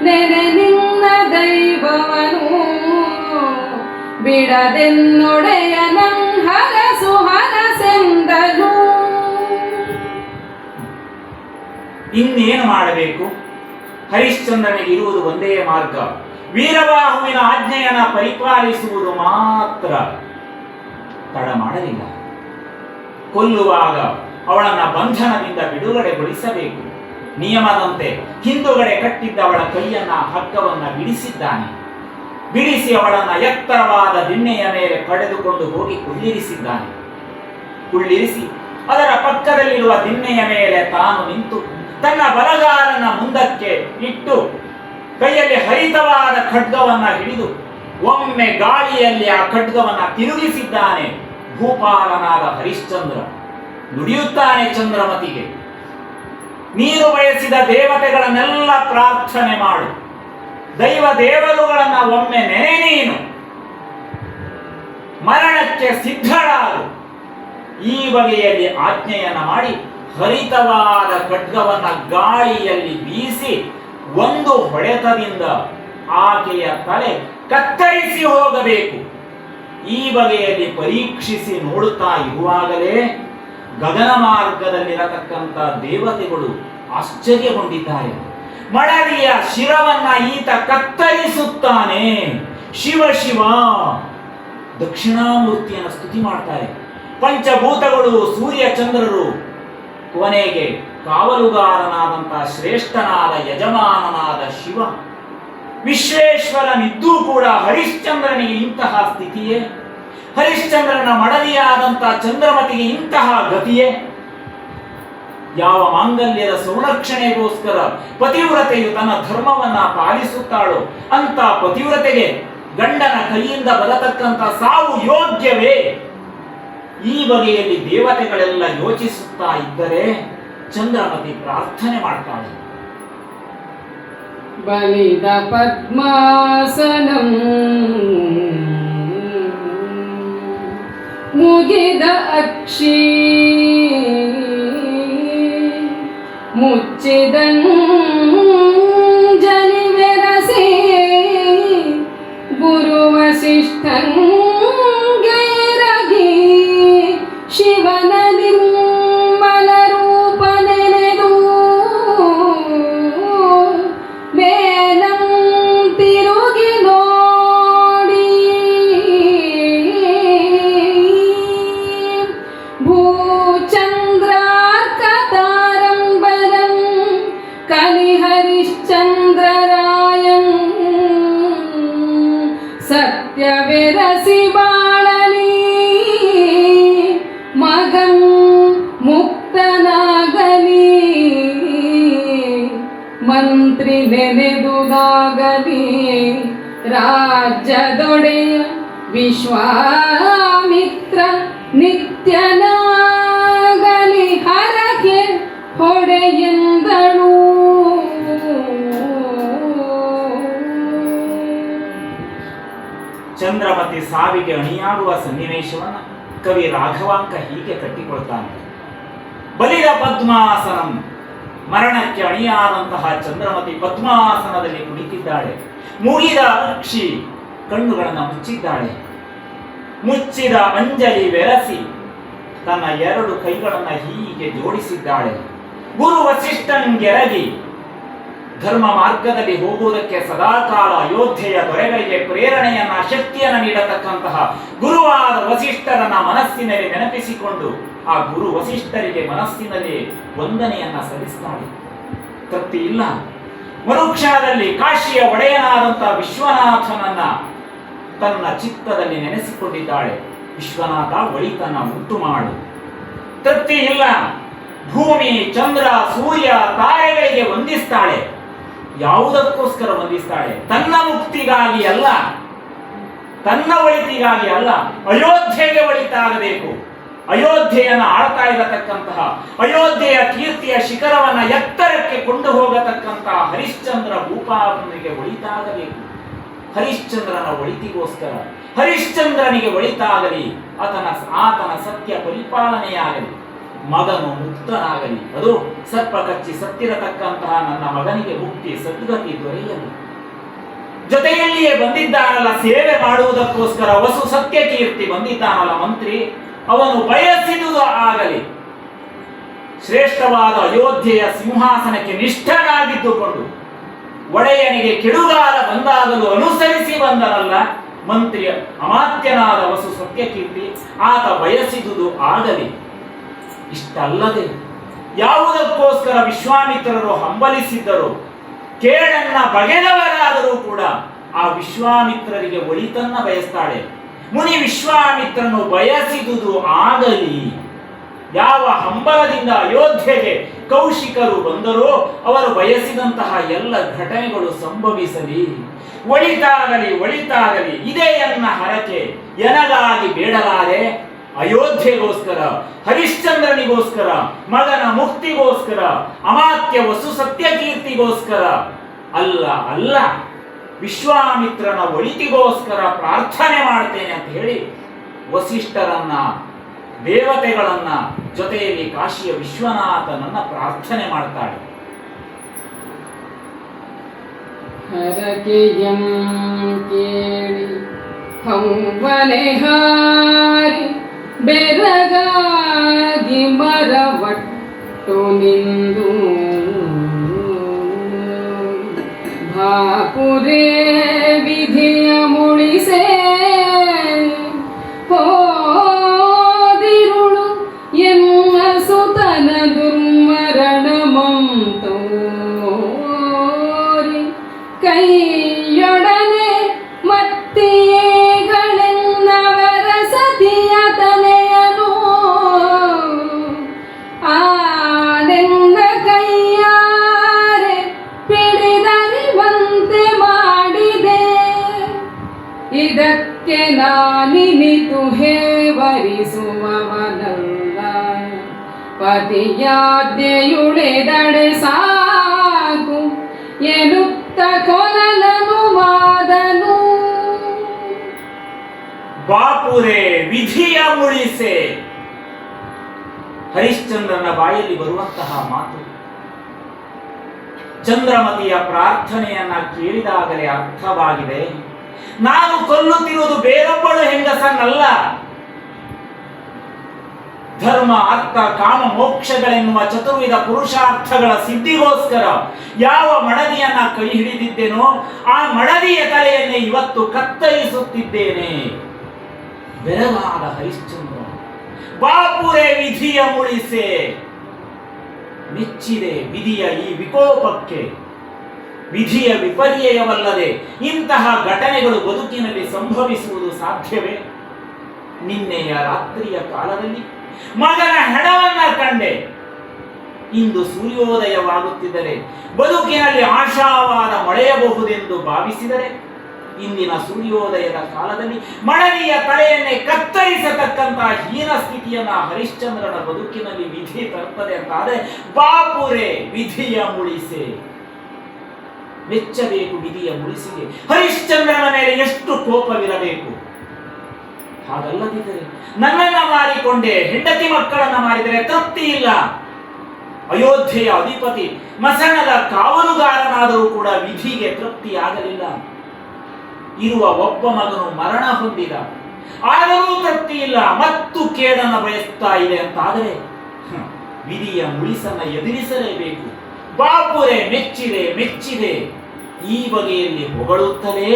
ನೆನೆ ನಿನ್ನ ದೈವವನು ಬಿಡದೆನ್ನೊಡೆಯ ಹರಸು ಹರಸೆಂದನು. ಇನ್ನೇನು ಮಾಡಬೇಕು? ಹರಿಶ್ಚಂದ್ರನಿಗೆ ಇರುವುದು ಒಂದೇ ಮಾರ್ಗ, ವೀರಬಾಹುವಿನ ಆಜ್ಞೆಯನ್ನ ಪರಿಪಾಲಿಸುವುದು ಮಾತ್ರ. ತಡ ಮಾಡಲಿಲ್ಲ. ಕೊಲ್ಲುವಾಗ ಅವಳನ್ನ ಬಂಧನದಿಂದ ಬಿಡುಗಡೆಗೊಳಿಸಬೇಕು. ನಿಯಮದಂತೆ ಹಿಂದುಗಡೆ ಕಟ್ಟಿದ್ದ ಅವಳ ಕೈಯನ್ನ, ಹಗ್ಗವನ್ನ ಬಿಡಿಸಿದ್ದಾನೆ. ಬಿಡಿಸಿ ಅವಳನ್ನ ಎತ್ತರವಾದ ದಿಣ್ಣೆಯ ಮೇಲೆ ಪಡೆದುಕೊಂಡು ಹೋಗಿ ಕುಳ್ಳಿರಿಸಿದ್ದಾನೆ. ಕುಳ್ಳಿರಿಸಿ ಅದರ ಪಕ್ಕದಲ್ಲಿರುವ ದಿಣ್ಣೆಯ ಮೇಲೆ ತಾನು ನಿಂತು ತನ್ನ ಬಲಗಾಲನ ಮುಂದಕ್ಕೆ ಇಟ್ಟು ಕೈಯಲ್ಲಿ ಹರಿತವಾದ ಖಡ್ಗವನ್ನ ಹಿಡಿದು ಒಮ್ಮೆ ಗಾಳಿಯಲ್ಲಿ ಆ ಖಡ್ಗವನ್ನ ತಿರುಗಿಸಿದ್ದಾನೆ. ಭೂಪಾಲನಾದ ಹರಿಶ್ಚಂದ್ರ ನುಡಿಯುತ್ತಾನೆ ಚಂದ್ರಮತಿಗೆ, ನೀನು ಬಯಸಿದ ದೇವತೆಗಳನ್ನೆಲ್ಲ ಪ್ರಾರ್ಥನೆ ಮಾಡು, ದೈವ ದೇವರುಗಳನ್ನ ಒಮ್ಮೆ ನೆನೆ, ನೀನು ಮರಣಕ್ಕೆ ಸಿದ್ಧಳಾಗು. ಈ ಬಗೆಯಲ್ಲಿ ಆಜ್ಞೆಯನ್ನ ಮಾಡಿ ಹರಿತವಾದ ಖಡ್ಗವನ್ನ ಗಾಳಿಯಲ್ಲಿ ಬೀಸಿ ಒಂದು ಹೊಡೆತದಿಂದ ಆಕೆಯ ತಲೆ ಕತ್ತರಿಸಿ ಹೋಗಬೇಕು. ಈ ಬಗೆಯಲ್ಲಿ ಪರೀಕ್ಷಿಸಿ ನೋಡುತ್ತಾ ಇರುವಾಗಲೇ ಗಗನ ಮಾರ್ಗದಲ್ಲಿರತಕ್ಕಂಥ ದೇವತೆಗಳು ಆಶ್ಚರ್ಯಗೊಂಡಿದ್ದಾರೆ. ಮಡದಿಯ ಶಿರವನ್ನ ಈತ ಕತ್ತರಿಸುತ್ತಾನೆ. ಶಿವ ಶಿವ, ದಕ್ಷಿಣಾಮೂರ್ತಿಯನ್ನು ಸ್ತುತಿ ಮಾಡ್ತಾರೆ. ಪಂಚಭೂತಗಳು, ಸೂರ್ಯ ಚಂದ್ರರು, ಕೊನೆಗೆ ಕಾವಲುಗಾರನಾದಂತಹ ಶ್ರೇಷ್ಠನಾದ ಯಜಮಾನನಾದ ಶಿವ, ವಿಶ್ವೇಶ್ವರನಿದ್ದೂ ಕೂಡ ಹರಿಶ್ಚಂದ್ರನಿಗೆ ಇಂತಹ ಸ್ಥಿತಿಯೇ? ಹರಿಶ್ಚಂದ್ರನ ಮಡದಿಯಾದಂತಹ ಚಂದ್ರಮತಿಗೆ ಇಂತಹ ಗತಿಯೇ? ಯಾವ ಮಾಂಗಲ್ಯದ ಸಂರಕ್ಷಣೆಗೋಸ್ಕರ ಪತಿವ್ರತೆಯು ತನ್ನ ಧರ್ಮವನ್ನ ಪಾಲಿಸುತ್ತಾಳೋ ಅಂತ ಪತಿವ್ರತೆಗೆ ಗಂಡನ ಕೈಯಿಂದ ಬರತಕ್ಕಂಥ ಸಾವು ಯೋಗ್ಯವೇ? ಈ ಬಗೆಯಲ್ಲಿ ದೇವತೆಗಳೆಲ್ಲ ಯೋಚಿಸುತ್ತಾ ಇದ್ದರೆ ಚಂದ್ರಮತಿ ಪ್ರಾರ್ಥನೆ ಮಾಡ್ತಾಳೆ. ಬಲಿದ ಪದ್ಮಾಸನಂ ಮುಗಿದ ಅಕ್ಷಿ ಮುಚ್ಚಿದಂಜಲಿ ವೆರಸಿ ಗುರು ವಸಿಷ್ಠಂಗೇರಗಿ ಶಿವನ ನಿರ್ಮಲ ರೂಪ ನೆನೆದು ಮೇಲಂ ತಿರುಗಿ ನೋಡಿ ಭೂಚಂದ್ರಾರ್ಕತಾರಂಬರಂ ಕಲಿಹರಿಶ್ಚಂದ್ರರಾಯಂ ಸತ್ಯವೆರಸಿ ಬಾಳಲಿ ಮಗಂ ಮುಕ್ತನಾಗಲಿ ಮಂತ್ರಿ ನೆನೆದುದಾಗಲಿ ರಾಜ್ಯದೊಡೆಯ ವಿಶ್ವಾಮಿತ್ರ ನಿತ್ಯನಾಗಲಿ ಹರಕೆ ಹೊಡೆಯೆಂದಳು. ಚಂದ್ರಮತಿ ಸಾವಿಗೆ ಅಣಿಯಾಗುವ ಸನ್ನಿವೇಶವನ್ನು ಕವಿ ರಾಘವಾಂಕ ಹೀಗೆ ಕಟ್ಟಿಕೊಳ್ತಾನೆ. ಬಲಿದ ಪದ್ಮಾಸನಂ, ಮರಣಕ್ಕೆ ಅಣಿಯಾದಂತಹ ಚಂದ್ರಮತಿ ಪದ್ಮಾಸನದಲ್ಲಿ ಕುಳಿತಿದ್ದಾಳೆ. ಮುಗಿದ ಅಕ್ಷಿ, ಕಣ್ಣುಗಳನ್ನು ಮುಚ್ಚಿದ್ದಾಳೆ. ಮುಚ್ಚಿದ ಅಂಜಲಿ ವೆರಸಿ ತನ್ನ ಎರಡು ಕೈಗಳನ್ನು ಹೀಗೆ ಜೋಡಿಸಿದ್ದಾಳೆ. ಗುರು ವಸಿಷ್ಠಂಗೆರಗಿ ಧರ್ಮ ಮಾರ್ಗದಲ್ಲಿ ಹೋಗುವುದಕ್ಕೆ ಸದಾಕಾಲ ಅಯೋಧ್ಯೆಯ ದೊರೆಗಳಿಗೆ ಪ್ರೇರಣೆಯನ್ನ, ಶಕ್ತಿಯನ್ನು ನೀಡತಕ್ಕಂತಹ ಗುರುವಾದ ವಸಿಷ್ಠರನ್ನ ಮನಸ್ಸಿನಲ್ಲಿ ನೆನಪಿಸಿಕೊಂಡು ಆ ಗುರು ವಸಿಷ್ಠರಿಗೆ ಮನಸ್ಸಿನಲ್ಲಿ ವಂದನೆಯನ್ನ ಸಲ್ಲಿಸ್ತಾಳೆ. ತೃಪ್ತಿ ಇಲ್ಲ. ಮರುಕ್ಷಣದಲ್ಲಿ ಕಾಶಿಯ ಒಡೆಯನಾದಂತಹ ವಿಶ್ವನಾಥನನ್ನ ತನ್ನ ಚಿತ್ತದಲ್ಲಿ ನೆನೆಸಿಕೊಂಡಿದ್ದಾಳೆ. ವಿಶ್ವನಾಥ, ಒಳಿತನ್ನ ಉಂಟು ಮಾಡು. ತೃಪ್ತಿ ಇಲ್ಲ. ಭೂಮಿ, ಚಂದ್ರ, ಸೂರ್ಯ, ತಾರೆಗಳಿಗೆ ವಂದಿಸ್ತಾಳೆ. ಯಾವುದಕ್ಕೋಸ್ಕರ ವಂದಿಸ್ತಾಳೆ? ತನ್ನ ಮುಕ್ತಿಗಾಗಿ ಅಲ್ಲ, ತನ್ನ ಒಳಿತಿಗಾಗಿ ಅಲ್ಲ, ಅಯೋಧ್ಯೆಗೆ ಒಳಿತಾಗಬೇಕು. ಅಯೋಧ್ಯೆಯನ್ನು ಆಳ್ತಾ ಇರತಕ್ಕಂತಹ, ಅಯೋಧ್ಯೆಯ ಕೀರ್ತಿಯ ಶಿಖರವನ್ನ ಎತ್ತರಕ್ಕೆ ಕೊಂಡು ಹೋಗತಕ್ಕಂತಹ ಹರಿಶ್ಚಂದ್ರ ಭೂಪಾಲನಿಗೆ ಒಳಿತಾಗಬೇಕು. ಹರಿಶ್ಚಂದ್ರನ ಒಳಿತಿಗೋಸ್ಕರ, ಹರಿಶ್ಚಂದ್ರನಿಗೆ ಒಳಿತಾಗಲಿ, ಆತನ ಸತ್ಯ ಪರಿಪಾಲನೆಯಾಗಲಿ, ಮಗನು ಮುಕ್ತನಾಗಲಿ. ಅದು ಸರ್ಪ ಕಚ್ಚಿ ಸತ್ತಿರತಕ್ಕಂತಹ ನನ್ನ ಮಗನಿಗೆ ಮುಕ್ತಿ, ಸದ್ಗತಿ ದೊರೆಯಲಿ. ಜೊತೆಯಲ್ಲಿಯೇ ಬಂದಿದ್ದಾನಲ್ಲ ಸೇವೆ ಮಾಡುವುದಕ್ಕೋಸ್ಕರ, ವಸು ಸತ್ಯ ಕೀರ್ತಿ ಬಂದಿದ್ದಾನಲ್ಲ ಮಂತ್ರಿ, ಅವನು ಬಯಸಿದುದು ಆಗಲಿ. ಶ್ರೇಷ್ಠವಾದ ಅಯೋಧ್ಯೆಯ ಸಿಂಹಾಸನಕ್ಕೆ ನಿಷ್ಠನಾಗಿದ್ದುಕೊಂಡು ಒಡೆಯನಿಗೆ ಕೆಡುಗಾಲ ಬಂದಾಗಲೂ ಅನುಸರಿಸಿ ಬಂದನಲ್ಲ ಮಂತ್ರಿ ಅಮಾತ್ಯನಾದ ವಸು ಸತ್ಯಕೀರ್ತಿ, ಆತ ಬಯಸಿದುದು ಆಗಲಿ. ಇಷ್ಟಲ್ಲದೆ ಯಾವುದಕ್ಕೋಸ್ಕರ ವಿಶ್ವಾಮಿತ್ರರು ಹಂಬಲಿಸಿದ್ದರು, ಕೇಳನ್ನ ಬಗೆದವರಾದರೂ ಕೂಡ ಆ ವಿಶ್ವಾಮಿತ್ರರಿಗೆ ಒಳಿತನ್ನ ಬಯಸ್ತಾಳೆ. ಮುನಿ ವಿಶ್ವಾಮಿತ್ರನು ಬಯಸಿದುದು ಆಗಲಿ. ಯಾವ ಹಂಬಲದಿಂದ ಅಯೋಧ್ಯೆಗೆ ಕೌಶಿಕರು ಬಂದರೋ ಅವರು ಬಯಸಿದಂತಹ ಎಲ್ಲ ಘಟನೆಗಳು ಸಂಭವಿಸಲಿ, ಒಳಿತಾಗಲಿ, ಒಳಿತಾಗಲಿ, ಇದೇ ಎನ್ನ ಹರಕೆ. ಎನಗಾಗಿ ಬೇಡಲಾರೆ, ಅಯೋಧ್ಯೆಗೋಸ್ಕರ, ಹರಿಶ್ಚಂದ್ರನಿಗೋಸ್ಕರ, ಮಗನ ಮುಕ್ತಿಗೋಸ್ಕರ, ಅಮಾತ್ಯ ವಸು ಸತ್ಯಕೀರ್ತಿಗೋಸ್ಕರ ಅಲ್ಲ, ಅಲ್ಲ, ವಿಶ್ವಾಮಿತ್ರನ ಒಳಿತಿಗೋಸ್ಕರ ಪ್ರಾರ್ಥನೆ ಮಾಡ್ತೇನೆ ಅಂತ ಹೇಳಿ ವಸಿಷ್ಠರನ್ನ, ದೇವತೆಗಳನ್ನ, ಜೊತೆಯಲ್ಲಿ ಕಾಶಿಯ ವಿಶ್ವನಾಥನನ್ನ ಪ್ರಾರ್ಥನೆ ಮಾಡ್ತಾಳೆ. ಹರಕೆಯಂ ಕೇಳಿ ಹಂವನೆ ಹಾರಿ ಬೆರಗಾಗಿ ಮರವಟ್ಟು ನಿಂದು ಭಾಪುರೇ ವಿಧಿಯ ಮುಳಿಸೆ ಅತಿಯಾಜ್ಞೆಯುಳಿದಡೆ ಸಾಕು ಎನ್ನುತ್ತ ಕೊನಲನು ವಾದನು. ಬಾಪುರೆ ವಿಧಿಯ ಮುಳಿಸೆ, ಹರಿಶ್ಚಂದ್ರನ ಬಾಯಲ್ಲಿ ಬರುವಂತಹ ಮಾತು ಚಂದ್ರಮತಿಯ ಪ್ರಾರ್ಥನೆಯನ್ನ ಕೇಳಿದಾಗಲೇ ಅರ್ಥವಾಗಿದೆ. ನಾನು ಕೊಲ್ಲುತ್ತಿರುವುದು ಬೇರೊಬ್ಬಳು ಹೆಂಗಸನ್ನಲ್ಲ, ಧರ್ಮ ಅರ್ಥ ಕಾಮ ಮೋಕ್ಷಗಳೆನ್ನುವ ಚತುರ್ವಿಧ ಪುರುಷಾರ್ಥಗಳ ಸಿದ್ಧಿಗೋಸ್ಕರ ಯಾವ ಮಡದಿಯನ್ನ ಕೈ ಹಿಡಿದಿದ್ದೇನೋ ಆ ಮಡದಿಯ ತಲೆಯನ್ನೇ ಇವತ್ತು ಕತ್ತರಿಸುತ್ತಿದ್ದೇನೆ. ಬೆರಗಾದ ಹರಿಶ್ಚಂದ್ರ ಬಾಪುರೆ ವಿಧಿಯ ಮುಳಿಸೆ, ಮೆಚ್ಚಿದೆ ವಿಧಿಯ ಈ ವಿಕೋಪಕ್ಕೆ. ವಿಧಿಯ ವಿಪರ್ಯಯವಲ್ಲದೆ ಇಂತಹ ಘಟನೆಗಳು ಬದುಕಿನಲ್ಲಿ ಸಂಭವಿಸುವುದು ಸಾಧ್ಯವೇ? ನಿನ್ನೆಯ ರಾತ್ರಿಯ ಕಾಲದಲ್ಲಿ ಮಗನ ಹೆಣವನ್ನ ಕಂಡೆ. ಇಂದು ಸೂರ್ಯೋದಯವಾಗುತ್ತಿದ್ದರೆ ಬದುಕಿನಲ್ಲಿ ಆಶಾವಾದ ಮೊಳೆಯಬಹುದೆಂದು ಭಾವಿಸಿದರೆ ಇಂದಿನ ಸೂರ್ಯೋದಯದ ಕಾಲದಲ್ಲಿ ಮಡದಿಯ ತಲೆಯನ್ನೇ ಕತ್ತರಿಸತಕ್ಕಂತಹ ಹೀನ ಸ್ಥಿತಿಯನ್ನ ಹರಿಶ್ಚಂದ್ರನ ಬದುಕಿನಲ್ಲಿ ವಿಧಿ ತರುತ್ತದೆ ಅಂತಾದರೆ ಬಾಪುರೆ ವಿಧಿಯ ಮುಳಿಸೆ, ಮೆಚ್ಚಬೇಕು ವಿಧಿಯ ಮುಳಿಸಿಗೆ. ಹರಿಶ್ಚಂದ್ರನ ಮೇಲೆ ಎಷ್ಟು ಕೋಪವಿರಬೇಕು. ಹಾಗಲ್ಲದಿದ್ದರೆ ನನ್ನನ್ನ ಮಾರಿಕೊಂಡೆ, ಹೆಂಡತಿ ಮಕ್ಕಳನ್ನ ಮಾರಿದರೆ ತೃಪ್ತಿ ಇಲ್ಲ. ಅಯೋಧ್ಯೆಯ ಅಧಿಪತಿ ಮಸಣದ ಕಾವಲುಗಾರನಾದರೂ ಕೂಡ ವಿಧಿಗೆ ತೃಪ್ತಿಯಾಗಲಿಲ್ಲ. ಇರುವ ಒಬ್ಬ ಮಗನು ಮರಣ ಹೊಂದಿದ, ಆದರೂ ತೃಪ್ತಿ ಇಲ್ಲ, ಮತ್ತು ಕೇಡನ್ನು ಬಯಸ್ತಾ ಇದೆ ಅಂತಾದರೆ ವಿಧಿಯ ಮುಳಿಸನ್ನ ಎದುರಿಸಲೇಬೇಕು. ಬಾಪುರೆ ಮೆಚ್ಚಿದೆ ಮೆಚ್ಚಿದೆ, ಈ ಬಗೆಯಲ್ಲಿ ಹೊಗಳುತ್ತಲೇ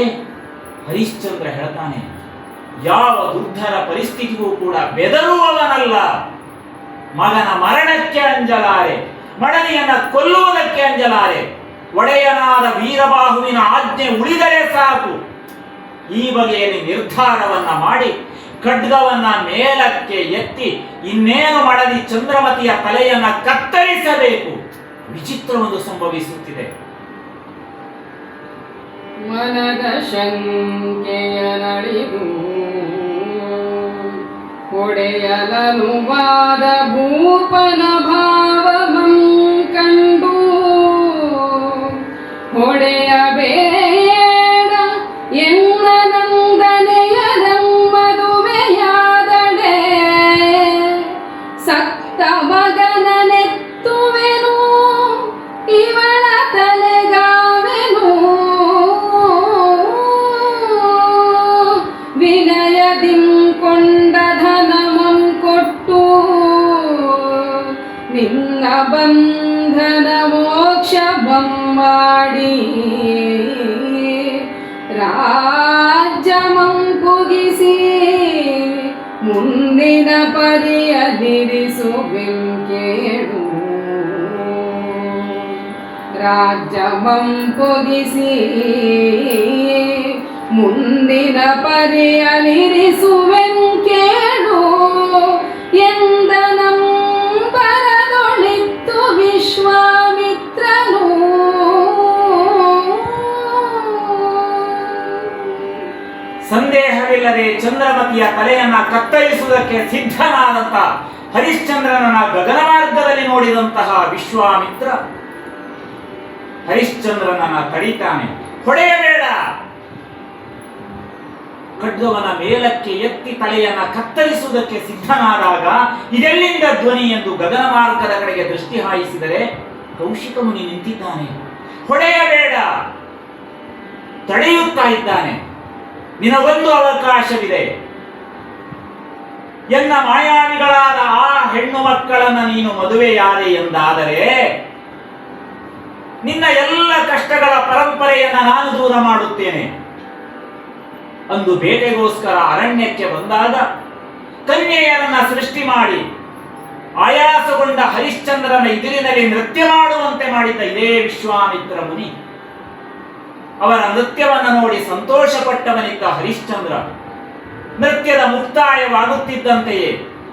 ಹರಿಶ್ಚಂದ್ರ ಹೇಳ್ತಾನೆ, ಯಾವ ದುರ್ಧರ ಪರಿಸ್ಥಿತಿಗೂ ಕೂಡ ಬೆದರುವವನಲ್ಲ. ಮಗನ ಮರಣಕ್ಕೆ ಅಂಜಲಾರೆ, ಮಡದಿಯನ್ನ ಕೊಲ್ಲುವುದಕ್ಕೆ ಅಂಜಲಾರೆ. ಒಡೆಯನಾದ ವೀರಬಾಹುವಿನ ಆಜ್ಞೆ ಉಳಿದರೆ ಸಾಕು. ಈ ಬಗೆಯಲ್ಲಿ ನಿರ್ಧಾರವನ್ನ ಮಾಡಿ ಖಡ್ಗವನ್ನ ಮೇಲಕ್ಕೆ ಎತ್ತಿ ಇನ್ನೇನು ಮಡದಿ ಚಂದ್ರಮತಿಯ ತಲೆಯನ್ನ ಕತ್ತರಿಸಬೇಕು. ವಿಚಿತ್ರವೊಂದು ಸಂಭವಿಸುತ್ತಿದೆ. ಮನದ ಶಂಕೆಯ ನಳಿದು ಒಡೆಯಲನುವಾದ ಭೂಪನ ಭಾವವಂ ಕಂಡು ಹೊಡೆಯಬೇಡ ಎನ್ನ ನಂದನೆಯ ಮದುವೆಯಾದಡೆ ಸತ್ತ ಮಗನನೆತ್ತುವೆನು ಇವಳ ತಲೆಗಾವೆನು ವಿನಯದಿಂ ಕೊಂಡ ಧನಮಂ ಕೊಟ್ಟು ನಿನ್ನ ಬಂಧನ ಮೋಕ್ಷ ಮಾಡಿ ರಾಜ್ಯಮಂ ಕುಗಿಸಿ ಮುಂದಿನ ಪರಿಯದಿರಿಸುವೆಂ ಕೇಳು. ರಾಜ್ಯಮಂ ಕುಗಿಸಿ ಮುಂದಿನ ಪರಿಯಲಿರಿಸುವೆಂ ಕೇಳು ಎಂದನಂ ಬರದೊಳಿತ್ತು ವಿಶ್ವಾಮಿತ್ರನು. ಸಂದೇಹವಿಲ್ಲದೆ ಚಂದ್ರಮತಿಯ ತಲೆಯನ್ನ ಕತ್ತರಿಸುವುದಕ್ಕೆ ಸಿದ್ಧನಾದಂತ ಹರಿಶ್ಚಂದ್ರನನ್ನ ಗಗನ ಮಾರ್ಗದಲ್ಲಿ ನೋಡಿದಂತಹ ವಿಶ್ವಾಮಿತ್ರ ಹರಿಶ್ಚಂದ್ರನನ್ನ ತಡಿತಾನೆ. ಹೊಡೆಯಬೇಡ. ಖಡ್ಗವನ ಮೇಲಕ್ಕೆ ಎತ್ತಿ ತಲೆಯನ್ನ ಕತ್ತರಿಸುವುದಕ್ಕೆ ಸಿದ್ಧನಾದಾಗ ಇದೆಲ್ಲಿಂದ ಧ್ವನಿ ಎಂದು ಗಗನ ಮಾರ್ಗದ ಕಡೆಗೆ ದೃಷ್ಟಿ ಹಾಯಿಸಿದರೆ ಕೌಶಿಕ ಮುನಿ ನಿಂತಿದ್ದಾನೆ. ಹೊಡೆಯಬೇಡ, ತಡೆಯುತ್ತಾ ಇದ್ದಾನೆ. ನಿನಗೊಂದು ಅವಕಾಶವಿದೆ. ಎನ್ನ ಮಾಯಾವಿಗಳಾದ ಆ ಹೆಣ್ಣು ಮಕ್ಕಳನ್ನ ನೀನು ಮದುವೆಯಾದೆ ಎಂದಾದರೆ ನಿನ್ನ ಎಲ್ಲ ಕಷ್ಟಗಳ ಪರಂಪರೆಯನ್ನ ನಾನು ದೂರ ಮಾಡುತ್ತೇನೆ. ಅಂದು ಬೇಟೆಗೋಸ್ಕರ ಅರಣ್ಯಕ್ಕೆ ಬಂದಾಗ ಕನ್ಯೆಯರನ್ನ ಸೃಷ್ಟಿ ಮಾಡಿ ಆಯಾಸಗೊಂಡ ಹರಿಶ್ಚಂದ್ರನ ಎದುರಿನಲ್ಲಿ ನೃತ್ಯ ಮಾಡುವಂತೆ ಮಾಡಿದ್ದ ಇದೇ ವಿಶ್ವಾಮಿತ್ರ ಮುನಿ. ಅವರ ನೃತ್ಯವನ್ನು ನೋಡಿ ಸಂತೋಷಪಟ್ಟವನಿದ್ದ ಹರಿಶ್ಚಂದ್ರ ನೃತ್ಯದ ಮುಕ್ತಾಯವಾಗುತ್ತಿದ್ದಂತೆಯೇ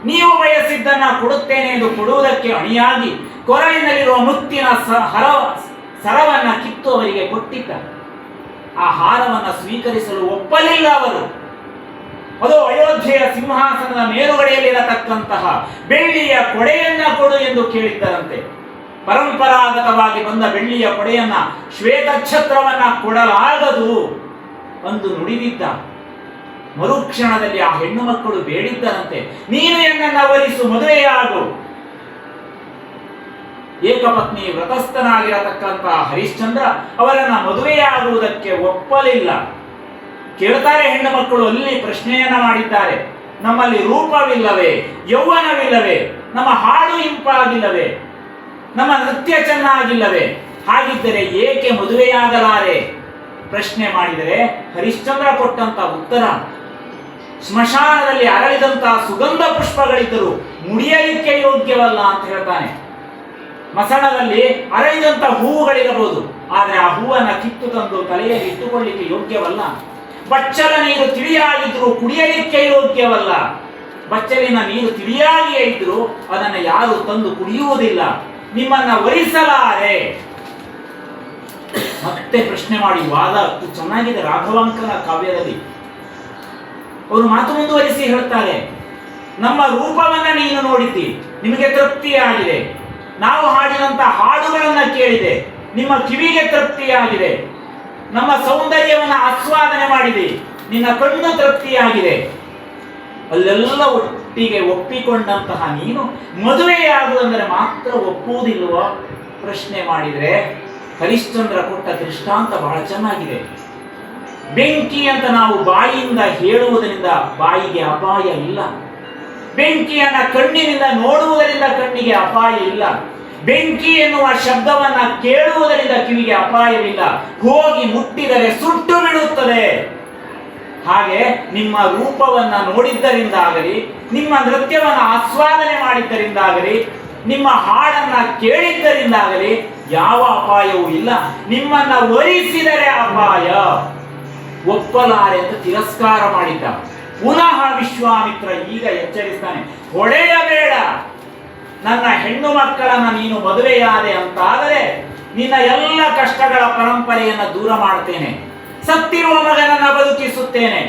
ನೀವು ಬಯಸಿದ್ದನ್ನ ಕೊಡುತ್ತೇನೆ ಎಂದು ಕೊಡುವುದಕ್ಕೆ ಅಣಿಯಾಗಿ ಕೊರಳಿನಲ್ಲಿರುವ ಮುತ್ತಿನ ಸರವನ್ನ ಕಿತ್ತು ಅವರಿಗೆ ಕೊಟ್ಟಿದ್ದ. ಆ ಹಾರವನ್ನು ಸ್ವೀಕರಿಸಲು ಒಪ್ಪಲಿಲ್ಲ ಅವರು. ಅದು ಅಯೋಧ್ಯೆಯ ಸಿಂಹಾಸನದ ಮೇಲುಗಡೆಯಲ್ಲಿರತಕ್ಕಂತಹ ಬೆಳ್ಳಿಯ ಕೊಡೆಯನ್ನ ಕೊಡು ಎಂದು ಕೇಳಿದ್ದರಂತೆ. ಪರಂಪರಾಗತವಾಗಿ ಬಂದ ಬೆಳ್ಳಿಯ ಕೊಡೆಯನ್ನ, ಶ್ವೇತಛತ್ರವನ್ನ ಕೊಡಲಾಗದು ಅಂದು ನುಡಿದಿದ್ದ. ಮರುಕ್ಷಣದಲ್ಲಿ ಆ ಹೆಣ್ಣು ಮಕ್ಕಳು ಬೇಡಿದ್ದರಂತೆ, ನೀನು ಎನ್ನನ್ನ ವರಿಸು, ಮದುವೆಯಾಗು. ಏಕಪತ್ನಿ ವ್ರತಸ್ಥನಾಗಿರತಕ್ಕಂತಹ ಹರಿಶ್ಚಂದ್ರ ಅವರನ್ನ ಮದುವೆಯಾಗುವುದಕ್ಕೆ ಒಪ್ಪಲಿಲ್ಲ. ಕೇಳ್ತಾರೆ ಹೆಣ್ಣು ಮಕ್ಕಳು, ಅಲ್ಲಿ ಪ್ರಶ್ನೆಯನ್ನ ಮಾಡಿದ್ದಾರೆ, ನಮ್ಮಲ್ಲಿ ರೂಪವಿಲ್ಲವೇ, ಯೌವನವಿಲ್ಲವೇ, ನಮ್ಮ ಹಾಡು ಇಂಪಾಗಿಲ್ಲವೇ, ನಮ್ಮ ನೃತ್ಯ ಚೆನ್ನಾಗಿಲ್ಲವೇ, ಹಾಗಿದ್ದರೆ ಏಕೆ ಮದುವೆಯಾಗಲಾರೆ ಪ್ರಶ್ನೆ ಮಾಡಿದರೆ ಹರಿಶ್ಚಂದ್ರ ಕೊಟ್ಟಂತ ಉತ್ತರ, ಸ್ಮಶಾನದಲ್ಲಿ ಅರಳಿದಂತಹ ಸುಗಂಧ ಪುಷ್ಪಗಳಿದ್ದರು ಮುಡಿಯಲಿಕ್ಕೆ ಯೋಗ್ಯವಲ್ಲ ಅಂತ ಹೇಳ್ತಾನೆ. ಮಸಣದಲ್ಲಿ ಅರಳಿದಂತ ಹೂವುಗಳಿರಬಹುದು, ಆದರೆ ಆ ಹೂವನ್ನ ಕಿತ್ತು ತಂದು ತಲೆಯಲ್ಲಿ ಇಟ್ಟುಕೊಳ್ಳಿಕ್ಕೆ ಯೋಗ್ಯವಲ್ಲ. ಬಚ್ಚಲ ನೀರು ತಿಳಿಯಾಗಿದ್ರು ಕುಡಿಯಲಿಕ್ಕೆ ಯೋಗ್ಯವಲ್ಲ. ಬಚ್ಚಲಿನ ನೀರು ತಿಳಿಯಾಗಿಯೇ ಇದ್ರು ಅದನ್ನು ಯಾರು ತಂದು ಕುಡಿಯುವುದಿಲ್ಲ. ನಿಮ್ಮನ್ನ ವರಿಸಲಾರೆ. ಮತ್ತೆ ಪ್ರಶ್ನೆ ಮಾಡಿ ವಾದ ಚೆನ್ನಾಗಿದೆ ರಾಘವಾಂಕನ ಕಾವ್ಯದಲ್ಲಿ. ಅವರು ಮಾತು ಮುಂದುವರಿಸಿ ಹೇಳ್ತಾರೆ, ನಮ್ಮ ರೂಪವನ್ನ ನೀನು ನೋಡಿದ್ದಿ, ನಿಮಗೆ ತೃಪ್ತಿಯಾಗಿದೆ. ನಾವು ಹಾಡಿದಂತ ಹಾಡುಗಳನ್ನ ಕೇಳಿದೆ, ನಿಮ್ಮ ಕಿವಿಗೆ ತೃಪ್ತಿಯಾಗಿದೆ. ನಮ್ಮ ಸೌಂದರ್ಯವನ್ನು ಆಸ್ವಾದನೆ ಮಾಡಿದೆ, ನಿನ್ನ ಕಣ್ಣು ತೃಪ್ತಿಯಾಗಿದೆ. ಅಲ್ಲೆಲ್ಲ ಒಟ್ಟಿಗೆ ಒಪ್ಪಿಕೊಂಡಂತಹ ನೀನು ಮದುವೆಯಾಗುವುದಂದರೆ ಮಾತ್ರ ಒಪ್ಪುವುದಿಲ್ವೋ ಪ್ರಶ್ನೆ ಮಾಡಿದರೆ ಹರಿಶ್ಚಂದ್ರ ಕೊಟ್ಟ ದೃಷ್ಟಾಂತ ಬಹಳ ಚೆನ್ನಾಗಿದೆ. ಬೆಂಕಿ ಅಂತ ನಾವು ಬಾಯಿಯಿಂದ ಹೇಳುವುದರಿಂದ ಬಾಯಿಗೆ ಅಪಾಯ ಇಲ್ಲ. ಬೆಂಕಿಯನ್ನ ಕಣ್ಣಿನಿಂದ ನೋಡುವುದರಿಂದ ಕಣ್ಣಿಗೆ ಅಪಾಯ ಇಲ್ಲ. ಬೆಂಕಿ ಎನ್ನುವ ಶಬ್ದವನ್ನ ಕೇಳುವುದರಿಂದ ಕಿವಿಗೆ ಅಪಾಯವಿಲ್ಲ. ಹೋಗಿ ಮುಟ್ಟಿದರೆ ಸುಟ್ಟು ಬಿಡುತ್ತದೆ. ಹಾಗೆ ನಿಮ್ಮ ರೂಪವನ್ನ ನೋಡಿದ್ದರಿಂದಾಗಲಿ, ನಿಮ್ಮ ನೃತ್ಯವನ್ನು ಆಸ್ವಾದನೆ ಮಾಡಿದ್ದರಿಂದಾಗಲಿ, ನಿಮ್ಮ ಹಾಡನ್ನ ಕೇಳಿದ್ದರಿಂದಾಗಲಿ ಯಾವ ಅಪಾಯವೂ ಇಲ್ಲ. ನಿಮ್ಮನ್ನ ವರಿಸಿದರೆ ಅಪಾಯ. ಒಪ್ಪಲಾರೆ ಅಂತ ತಿರಸ್ಕಾರ ಮಾಡಿದ್ದ. ಪುನಃ ವಿಶ್ವಾಮಿತ್ರ ಈಗ ಎಚ್ಚರಿಸ್ತಾನೆ, ಹೊಡೆಯಬೇಡ. ನನ್ನ ಹೆಣ್ಣು ಮಕ್ಕಳನ್ನ ನೀನು ಮದುವೆಯಾದೆ ಅಂತಾದರೆ ನಿನ್ನ ಎಲ್ಲ ಕಷ್ಟಗಳ ಪರಂಪರೆಯನ್ನು ದೂರ ಮಾಡ್ತೇನೆ. ಸತ್ತಿರುವ ಮಗನನ್ನ ಬದುಕಿಸುತ್ತೇನೆ.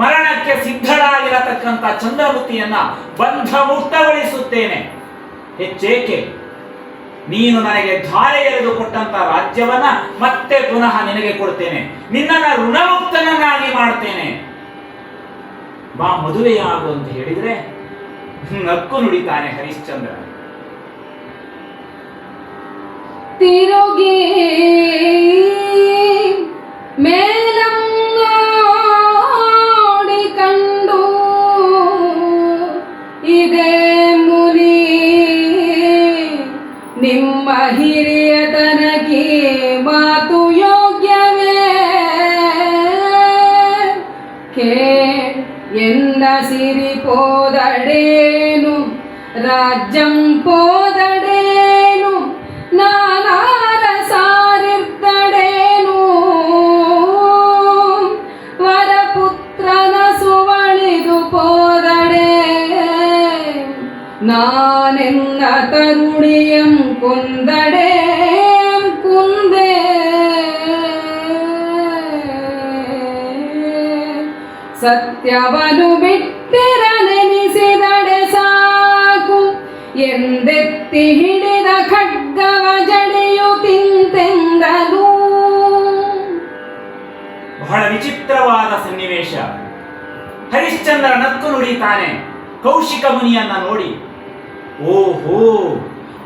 ಮರಣಕ್ಕೆ ಸಿದ್ಧರಾಗಿರತಕ್ಕಂಥ ಚಂದ್ರಮುಖಿಯನ್ನ ಬಂಧ ಮುಕ್ತಗೊಳಿಸುತ್ತೇನೆ. ಹೆಚ್ಚೇಕೆ, ನೀನು ನನಗೆ ಧಾರೆ ಎರೆದು ಕೊಟ್ಟಂತ ರಾಜ್ಯವನ್ನ ಮತ್ತೆ ಪುನಃ ನಿನಗೆ ಕೊಡ್ತೇನೆ. ನಿನ್ನನ್ನ ಋಣಮುಕ್ತನನ್ನಾಗಿ ಮಾಡ್ತೇನೆ. ಬಾ ಮದುವೆಯಾಗು ಅಂತ ಹೇಳಿದ್ರೆ ನಕ್ಕು ನುಡಿತಾನೆ ಹರಿಶ್ಚಂದ್ರ. ತಿರುಗಿ ಮೇಲಂಗೋಡಿ ಕಂಡು ಇದೇ ಮುನಿ ನಿಮ್ಮ ಹಿರಿಯತನಕ್ಕೆ ಮಾತು ಯೋಗ್ಯವೇ ಕೇ ಎಂದ ಸಿರಿ ಪೋದಡೇನು ರಾಜ್ಯಂ ಪೋದಡೇನು ನಾನಾರ ಸಾರಿರ್ದಡೇನು ವರಪುತ್ರನ ಸುವಳಿದು ಪೋದಡೇ ನಾನೆನ್ನ ತರುಣಿಯಂ ಕುಂದಡೇ ಕುಂದೇ ಸತ್ಯವನು ಬಿಟ್ಟಿರನೆನಿಸಿದಡೆ ಸಾಕು ಎಂದೆತ್ತಿ ಹಿಡಿದ ಖಡ್ಗವ ಜಡಿಯುತ್ತಿಂತೆಂದನು. ಬಹಳ ವಿಚಿತ್ರವಾದ ಸನ್ನಿವೇಶ. ಹರಿಶ್ಚಂದ್ರ ನಕ್ಕು ನುಡಿತಾನೆ ಕೌಶಿಕ ಮುನಿಯನ್ನ ನೋಡಿ. ಓಹೋ,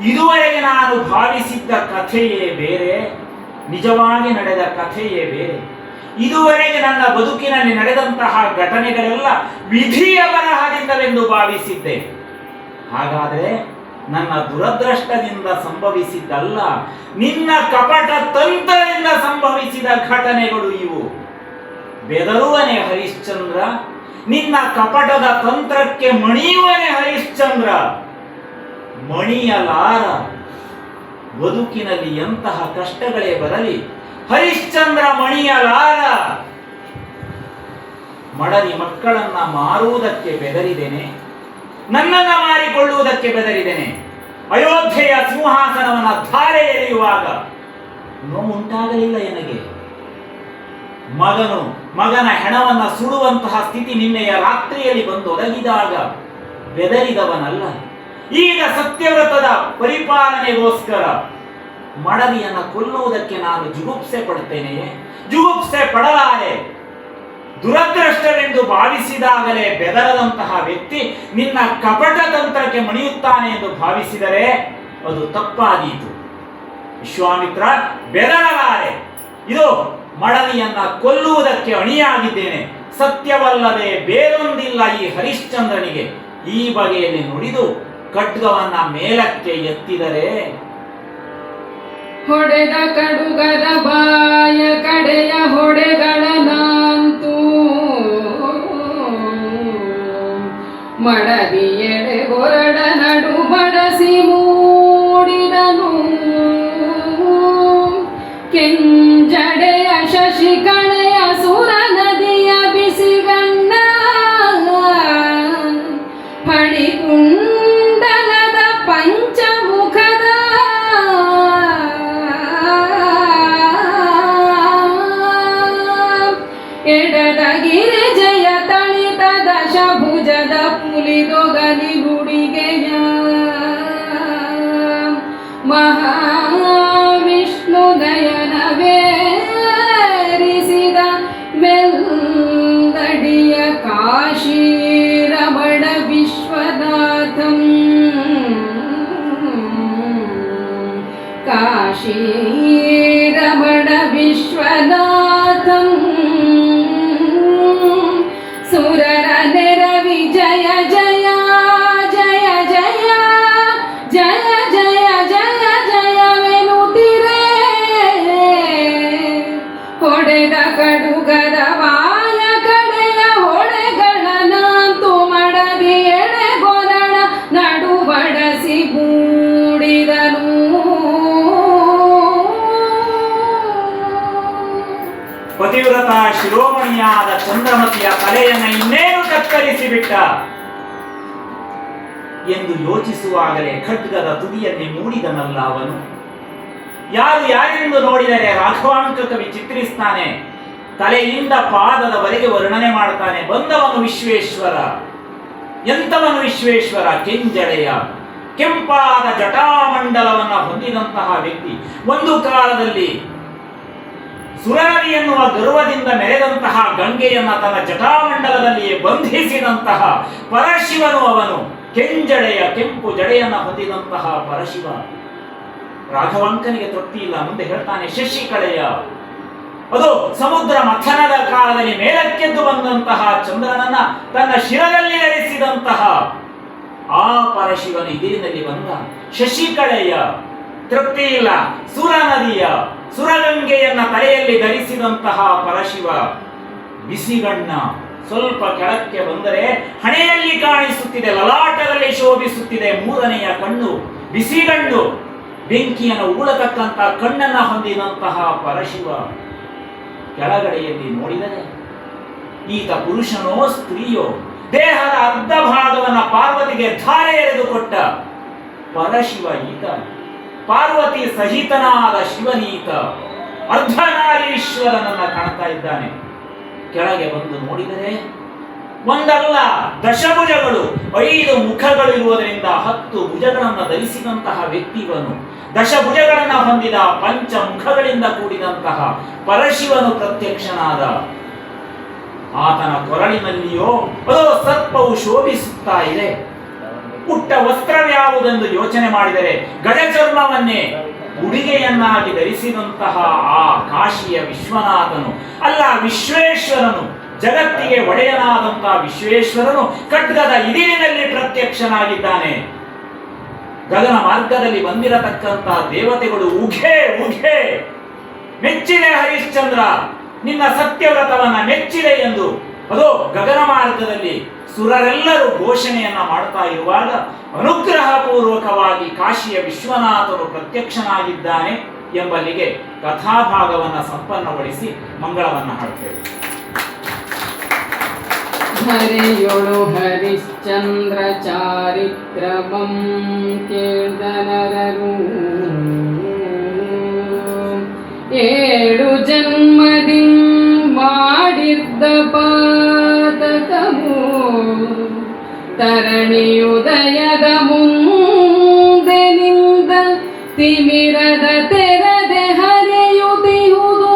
ಇದುವರೆಗೆ ನಾನು ಭಾವಿಸಿದ್ದ ಕಥೆಯೇ ಬೇರೆ, ನಿಜವಾಗಿ ನಡೆದ ಕಥೆಯೇ ಬೇರೆ. ಇದುವರೆಗೆ ನನ್ನ ಬದುಕಿನಲ್ಲಿ ನಡೆದಂತಹ ಘಟನೆಗಳೆಲ್ಲ ವಿಧಿಯ ಬರಹದಿಂದವೆಂದು ಭಾವಿಸಿದ್ದೆ. ಹಾಗಾದರೆ ನನ್ನ ದುರದೃಷ್ಟದಿಂದ ಸಂಭವಿಸಿದ್ದಲ್ಲ, ನಿನ್ನ ಕಪಟ ತಂತ್ರದಿಂದ ಸಂಭವಿಸಿದ ಘಟನೆಗಳು ಇವು. ಬೆದರುವನೆ ಹರಿಶ್ಚಂದ್ರ, ನಿನ್ನ ಕಪಟದ ತಂತ್ರಕ್ಕೆ ಮಣಿಯುವನೆ ಹರಿಶ್ಚಂದ್ರ. ಮಣಿಯಲಾರ. ಬದುಕಿನಲ್ಲಿ ಎಂತಹ ಕಷ್ಟಗಳೇ ಬರಲಿ, ಹರಿಶ್ಚಂದ್ರ ಮಣಿಯಲಾರ. ಮಡದಿ ಮಕ್ಕಳನ್ನ ಮಾರುವುದಕ್ಕೆ ಬೆದರಿದ್ದೇನೆ, ನನ್ನನ್ನ ಮಾರಿಕೊಳ್ಳುವುದಕ್ಕೆ ಬೆದರಿದ್ದೇನೆ. ಅಯೋಧ್ಯೆಯ ಸಿಂಹಾಸನವನ್ನ ಧಾರೆ ಎಳೆಯುವಾಗ ನೋವುಂಟಾಗಲಿಲ್ಲ ನನಗೆ. ಮಗನ ಹೆಣವನ್ನ ಸುಡುವಂತಹ ಸ್ಥಿತಿ ನಿನ್ನೆಯ ರಾತ್ರಿಯಲ್ಲಿ ಬಂದೊದಗಿದಾಗ ಬೆದರಿದವನಲ್ಲ. ಈಗ ಸತ್ಯವ್ರತದ ಪರಿಪಾಲನೆಗೋಸ್ಕರ ಮಡದಿಯನ್ನ ಕೊಲ್ಲುವುದಕ್ಕೆ ನಾನು ಜುಗುಪ್ಸೆ ಪಡ್ತೇನೆಯೇ? ಜುಗುಪ್ಸೆ ಪಡಲಾರೆ. ದುರದೃಷ್ಟವೆಂದು ಭಾವಿಸಿದಾಗಲೇ ಬೆದರದಂತಹ ವ್ಯಕ್ತಿ ನಿನ್ನ ಕಪಟ ತಂತ್ರಕ್ಕೆ ಮಣಿಯುತ್ತಾನೆ ಎಂದು ಭಾವಿಸಿದರೆ ಅದು ತಪ್ಪಾದೀತು. ವಿಶ್ವಾಮಿತ್ರ ಬೆದರಲಾರೆ. ಇದು ಮಡದಿಯನ್ನ ಕೊಲ್ಲುವುದಕ್ಕೆ ಅಣಿಯಾಗಿದ್ದೇನೆ. ಸತ್ಯವಲ್ಲದೆ ಬೇರೊಂದಿಲ್ಲ ಈ ಹರಿಶ್ಚಂದ್ರನಿಗೆ. ಈ ಬಗೆಯಲ್ಲಿ ನುಡಿದು ಖಡ್ಗವನ್ನ ಮೇಲಕ್ಕೆ ಎತ್ತಿದರೆ ಹೊಡೆದ ಕಡುಗದ ಬಾಯ ಕಡೆಯ ಹೊಡೆಗಳನಂತೂ ಮಡದಿ ಎಡೆ ಹೊರಡ ನಡು ಬಡಸಿ ಮೂಡಿದನು. ಕೆಂಜಡೆಯ ಶಶಿಕಳೆಯ ಸುರ ನದಿಯ ಬಿಸಿಗಣ್ಣ ಫಣಿಕುಂಡಲದ ಪಂಚಮುಖದ ಎಡದಗಿರಿ ಜಯ ತಳಿತ ದಶಭುಜದ ಪುಲಿದೊಗಲಿ ಗುಡಿಗೆಯ ಮಹಾವಿಷ್ಣು ನಯನವೇರಿಸಿದ ಮೆಲ್ಲಡಿಯ ಕಾಶಿ ರಮಣ ವಿಶ್ವನಾಥಂ ಕಾಶಿ ರಮಣ ವಿಶ್ವನಾಥಂ ಸುರರ ನೆರವಿ ಜಯ ಜಯ ಜಯ ಜಯ ಜಯ ಜಯ ಜಯ ಜಯವೆನುತ್ತಿರೆ. ಹೊಡೆದ ಕಡುಗದ ವಾಯ ಕಡೆಯ ಹೊಡೆಗಳನಂತು ಮಡದಿ ಎಡೆಗೊರಳ ನಡುಬಡಸಿ ಬೂಡಿದನು. ಪತಿವ್ರತ ಶಿರೋಮಣಿಯಾದ ಚಂದ್ರಮತಿಯ ತಲೆಯನ್ನು ಇನ್ನೇನು ಕತ್ತರಿಸಿ ಬಿಟ್ಟ ಎಂದು ಯೋಚಿಸುವಾಗಲೇ ಖಡ್ಗದ ತುದಿಯಲ್ಲಿ ಮೂಡಿದನಲ್ಲ ಅವನು. ಯಾರು ಯಾರೆಂದು ನೋಡಿದರೆ ರಾಘವಾಂಕ ಕವಿ ಚಿತ್ರಿಸ್ತಾನೆ. ತಲೆಯಿಂದ ಪಾದದವರೆಗೆ ವರ್ಣನೆ ಮಾಡ್ತಾನೆ. ಬಂದವನು ವಿಶ್ವೇಶ್ವರ. ಎಂತವನು ವಿಶ್ವೇಶ್ವರ? ಕೆಂಜಡೆಯ ಕೆಂಪಾದ ಜಟಾಮಂಡಲವನ್ನ ಹೊಂದಿದಂತಹ ವ್ಯಕ್ತಿ. ಒಂದು ಕಾಲದಲ್ಲಿ ಸುರನದಿ ಎನ್ನುವ ಗರ್ವದಿಂದ ಮೆರೆದಂತಹ ಗಂಗೆಯನ್ನ ತನ್ನ ಜಟಾಮಂಡಲದಲ್ಲಿಯೇ ಬಂಧಿಸಿದಂತಹ ಪರಶಿವನು ಅವನು. ಕೆಂಜಡೆಯ ಕೆಂಪು ಜಡೆಯನ್ನ ಹೊಂದಿದಂತಹ ಪರಶಿವ. ರಾಘವಾಂಕನಿಗೆ ತೃಪ್ತಿ ಇಲ್ಲ. ಮುಂದೆ ಹೇಳ್ತಾನೆ ಶಶಿಕಳೆಯ, ಅದು ಸಮುದ್ರ ಮಥನದ ಕಾಲದಲ್ಲಿ ಮೇಲಕ್ಕೆದ್ದು ಬಂದಂತಹ ಚಂದ್ರನನ್ನ ತನ್ನ ಶಿರದಲ್ಲಿ ಧರಿಸಿದಂತಹ ಆ ಪರಶಿವನು ಇದಿರಿನಲ್ಲಿ ಬಂದ. ಶಶಿಕಳೆಯ ತೃಪ್ತಿ ಇಲ್ಲ. ಸುರನದಿಯ ಸುರಗಂಗೆಯನ್ನ ತಲೆಯಲ್ಲಿ ಧರಿಸಿದಂತಹ ಪರಶಿವ. ಬಿಸಿಗಣ್ಣ ಸ್ವಲ್ಪ ಕೆಳಕ್ಕೆ ಬಂದರೆ ಹಣೆಯಲ್ಲಿ ಕಾಣಿಸುತ್ತಿದೆ, ಲಲಾಟದಲ್ಲಿ ಶೋಭಿಸುತ್ತಿದೆ ಮೂರನೆಯ ಕಣ್ಣು. ಬಿಸಿಗಣ್ಣು, ಬೆಂಕಿಯನ್ನು ಉಗುಳತಕ್ಕಂತ ಕಣ್ಣನ್ನ ಹೊಂದಿದಂತಹ ಪರಶಿವ. ಕೆಳಗಡೆಯಲ್ಲಿ ನೋಡಿದರೆ ಈತ ಪುರುಷನೋ ಸ್ತ್ರೀಯೋ? ದೇಹದ ಅರ್ಧ ಭಾಗವನ್ನ ಪಾರ್ವತಿಗೆ ಧಾರೆ ಎರೆದುಕೊಟ್ಟ ಪರಶಿವ ಈತ. ಪಾರ್ವತಿ ಸಹಿತನಾದ ಶಿವನೀತ. ಅರ್ಧನಾರೀಶ್ವರನನ್ನ ಕಾಣ್ತಾ ಇದ್ದಾನೆ. ಕೆಳಗೆ ಬಂದು ನೋಡಿದರೆ ಒಂದಲ್ಲ ದಶಭುಜಗಳು, 5 ಮುಖಗಳು ಇರುವುದರಿಂದ 10 ಭುಜಗಳನ್ನು ಧರಿಸಿದಂತಹ ವ್ಯಕ್ತಿವನು. ದಶಭುಜಗಳನ್ನ ಹೊಂದಿದ ಪಂಚ ಮುಖಗಳಿಂದ ಕೂಡಿದಂತಹ ಪರಶಿವನು ಪ್ರತ್ಯಕ್ಷನಾದ. ಆತನ ಕೊರಳಿನಲ್ಲಿಯೋ ಅದೋ ಸರ್ಪವು ಶೋಭಿಸುತ್ತಾ ಇದೆ. ಪುಟ್ಟ ವಸ್ತ್ರವ್ಯಾವುದೆಂದು ಯೋಚನೆ ಮಾಡಿದರೆ ಗಜಚರ್ಮವನ್ನೇ ಉಡುಗೆಯನ್ನಾಗಿ ಧರಿಸಿದಂತಹ ಆ ಕಾಶಿಯ ವಿಶ್ವನಾಥನು ಅಲ್ಲ, ವಿಶ್ವೇಶ್ವರನು. ಜಗತ್ತಿಗೆ ಒಡೆಯನಾದಂತಹ ವಿಶ್ವೇಶ್ವರನು ಖಡ್ಗದ ಇದಿರಿನಲ್ಲಿ ಪ್ರತ್ಯಕ್ಷನಾಗಿದ್ದಾನೆ. ಗಗನ ಮಾರ್ಗದಲ್ಲಿ ಬಂದಿರತಕ್ಕಂತಹ ದೇವತೆಗಳು ಉಘೆ ಉಘೆ ಮೆಚ್ಚಿದೆ ಹರಿಶ್ಚಂದ್ರ, ನಿನ್ನ ಸತ್ಯವ್ರತವನ್ನ ಮೆಚ್ಚಿದೆ ಎಂದು ಅದೋ ಗಗನ ಮಾರ್ಗದಲ್ಲಿ ಸುರರೆಲ್ಲರೂ ಘೋಷಣೆಯನ್ನ ಮಾಡ್ತಾ ಇರುವಾಗ ಅನುಗ್ರಹ ಪೂರ್ವಕವಾಗಿ ಕಾಶಿಯ ವಿಶ್ವನಾಥನು ಪ್ರತ್ಯಕ್ಷನಾಗಿದ್ದಾನೆ ಎಂಬಲ್ಲಿಗೆ ಕಥಾಭಾಗವನ್ನ ಸಂಪನ್ನಗೊಳಿಸಿ ಮಂಗಳವನ್ನ ಹಾಡ್ತೇವೆ. ಹರಿಯೊಳು ಹರಿಶ್ಚಂದ್ರ ಚಾರಿತ್ರಮಂ ಕೇಳ್ದನರರು 7 ಜನ್ಮದಿ ತರಣಿಯುದಯದ ಮುಂದೆ ನಿಂದ ತಿಮಿರದ ತೆರದೆ ಹರಿಯುತ್ತಿಹುದು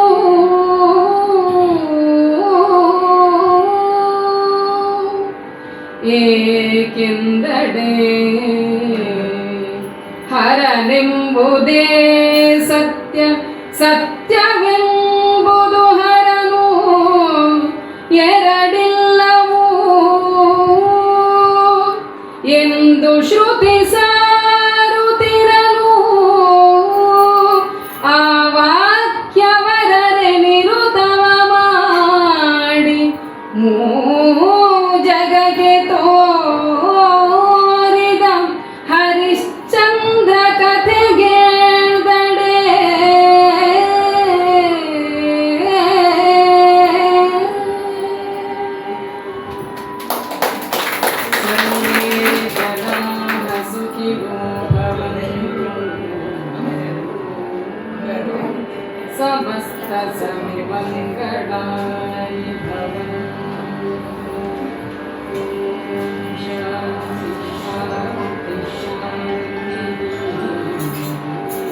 ಏಕೆಂದಡೆ ಹರನೆಂಬುದೇ ಸತ್ಯ ಸತ್ಯವೆಂಬುದು ಹರನು ಎರಡಿಲ್ಲವೂ ಎಂದು ಶ್ರುತಿ ಸಾರುತ್ತಿರಲು ಆ ವಾಕ್ಯವರರೆ ನಿರುತವ ಮಾಡಿ ಜಗಗೆ ತೋರಿದ ಹರಿಶ್ಚಂದ್ರ ಕಥೆಗೇಳ್ದಡೆ ಸಮಸ್ತ ಸಮಿಮಂಗಳಾಯಿ ಭವಂತು.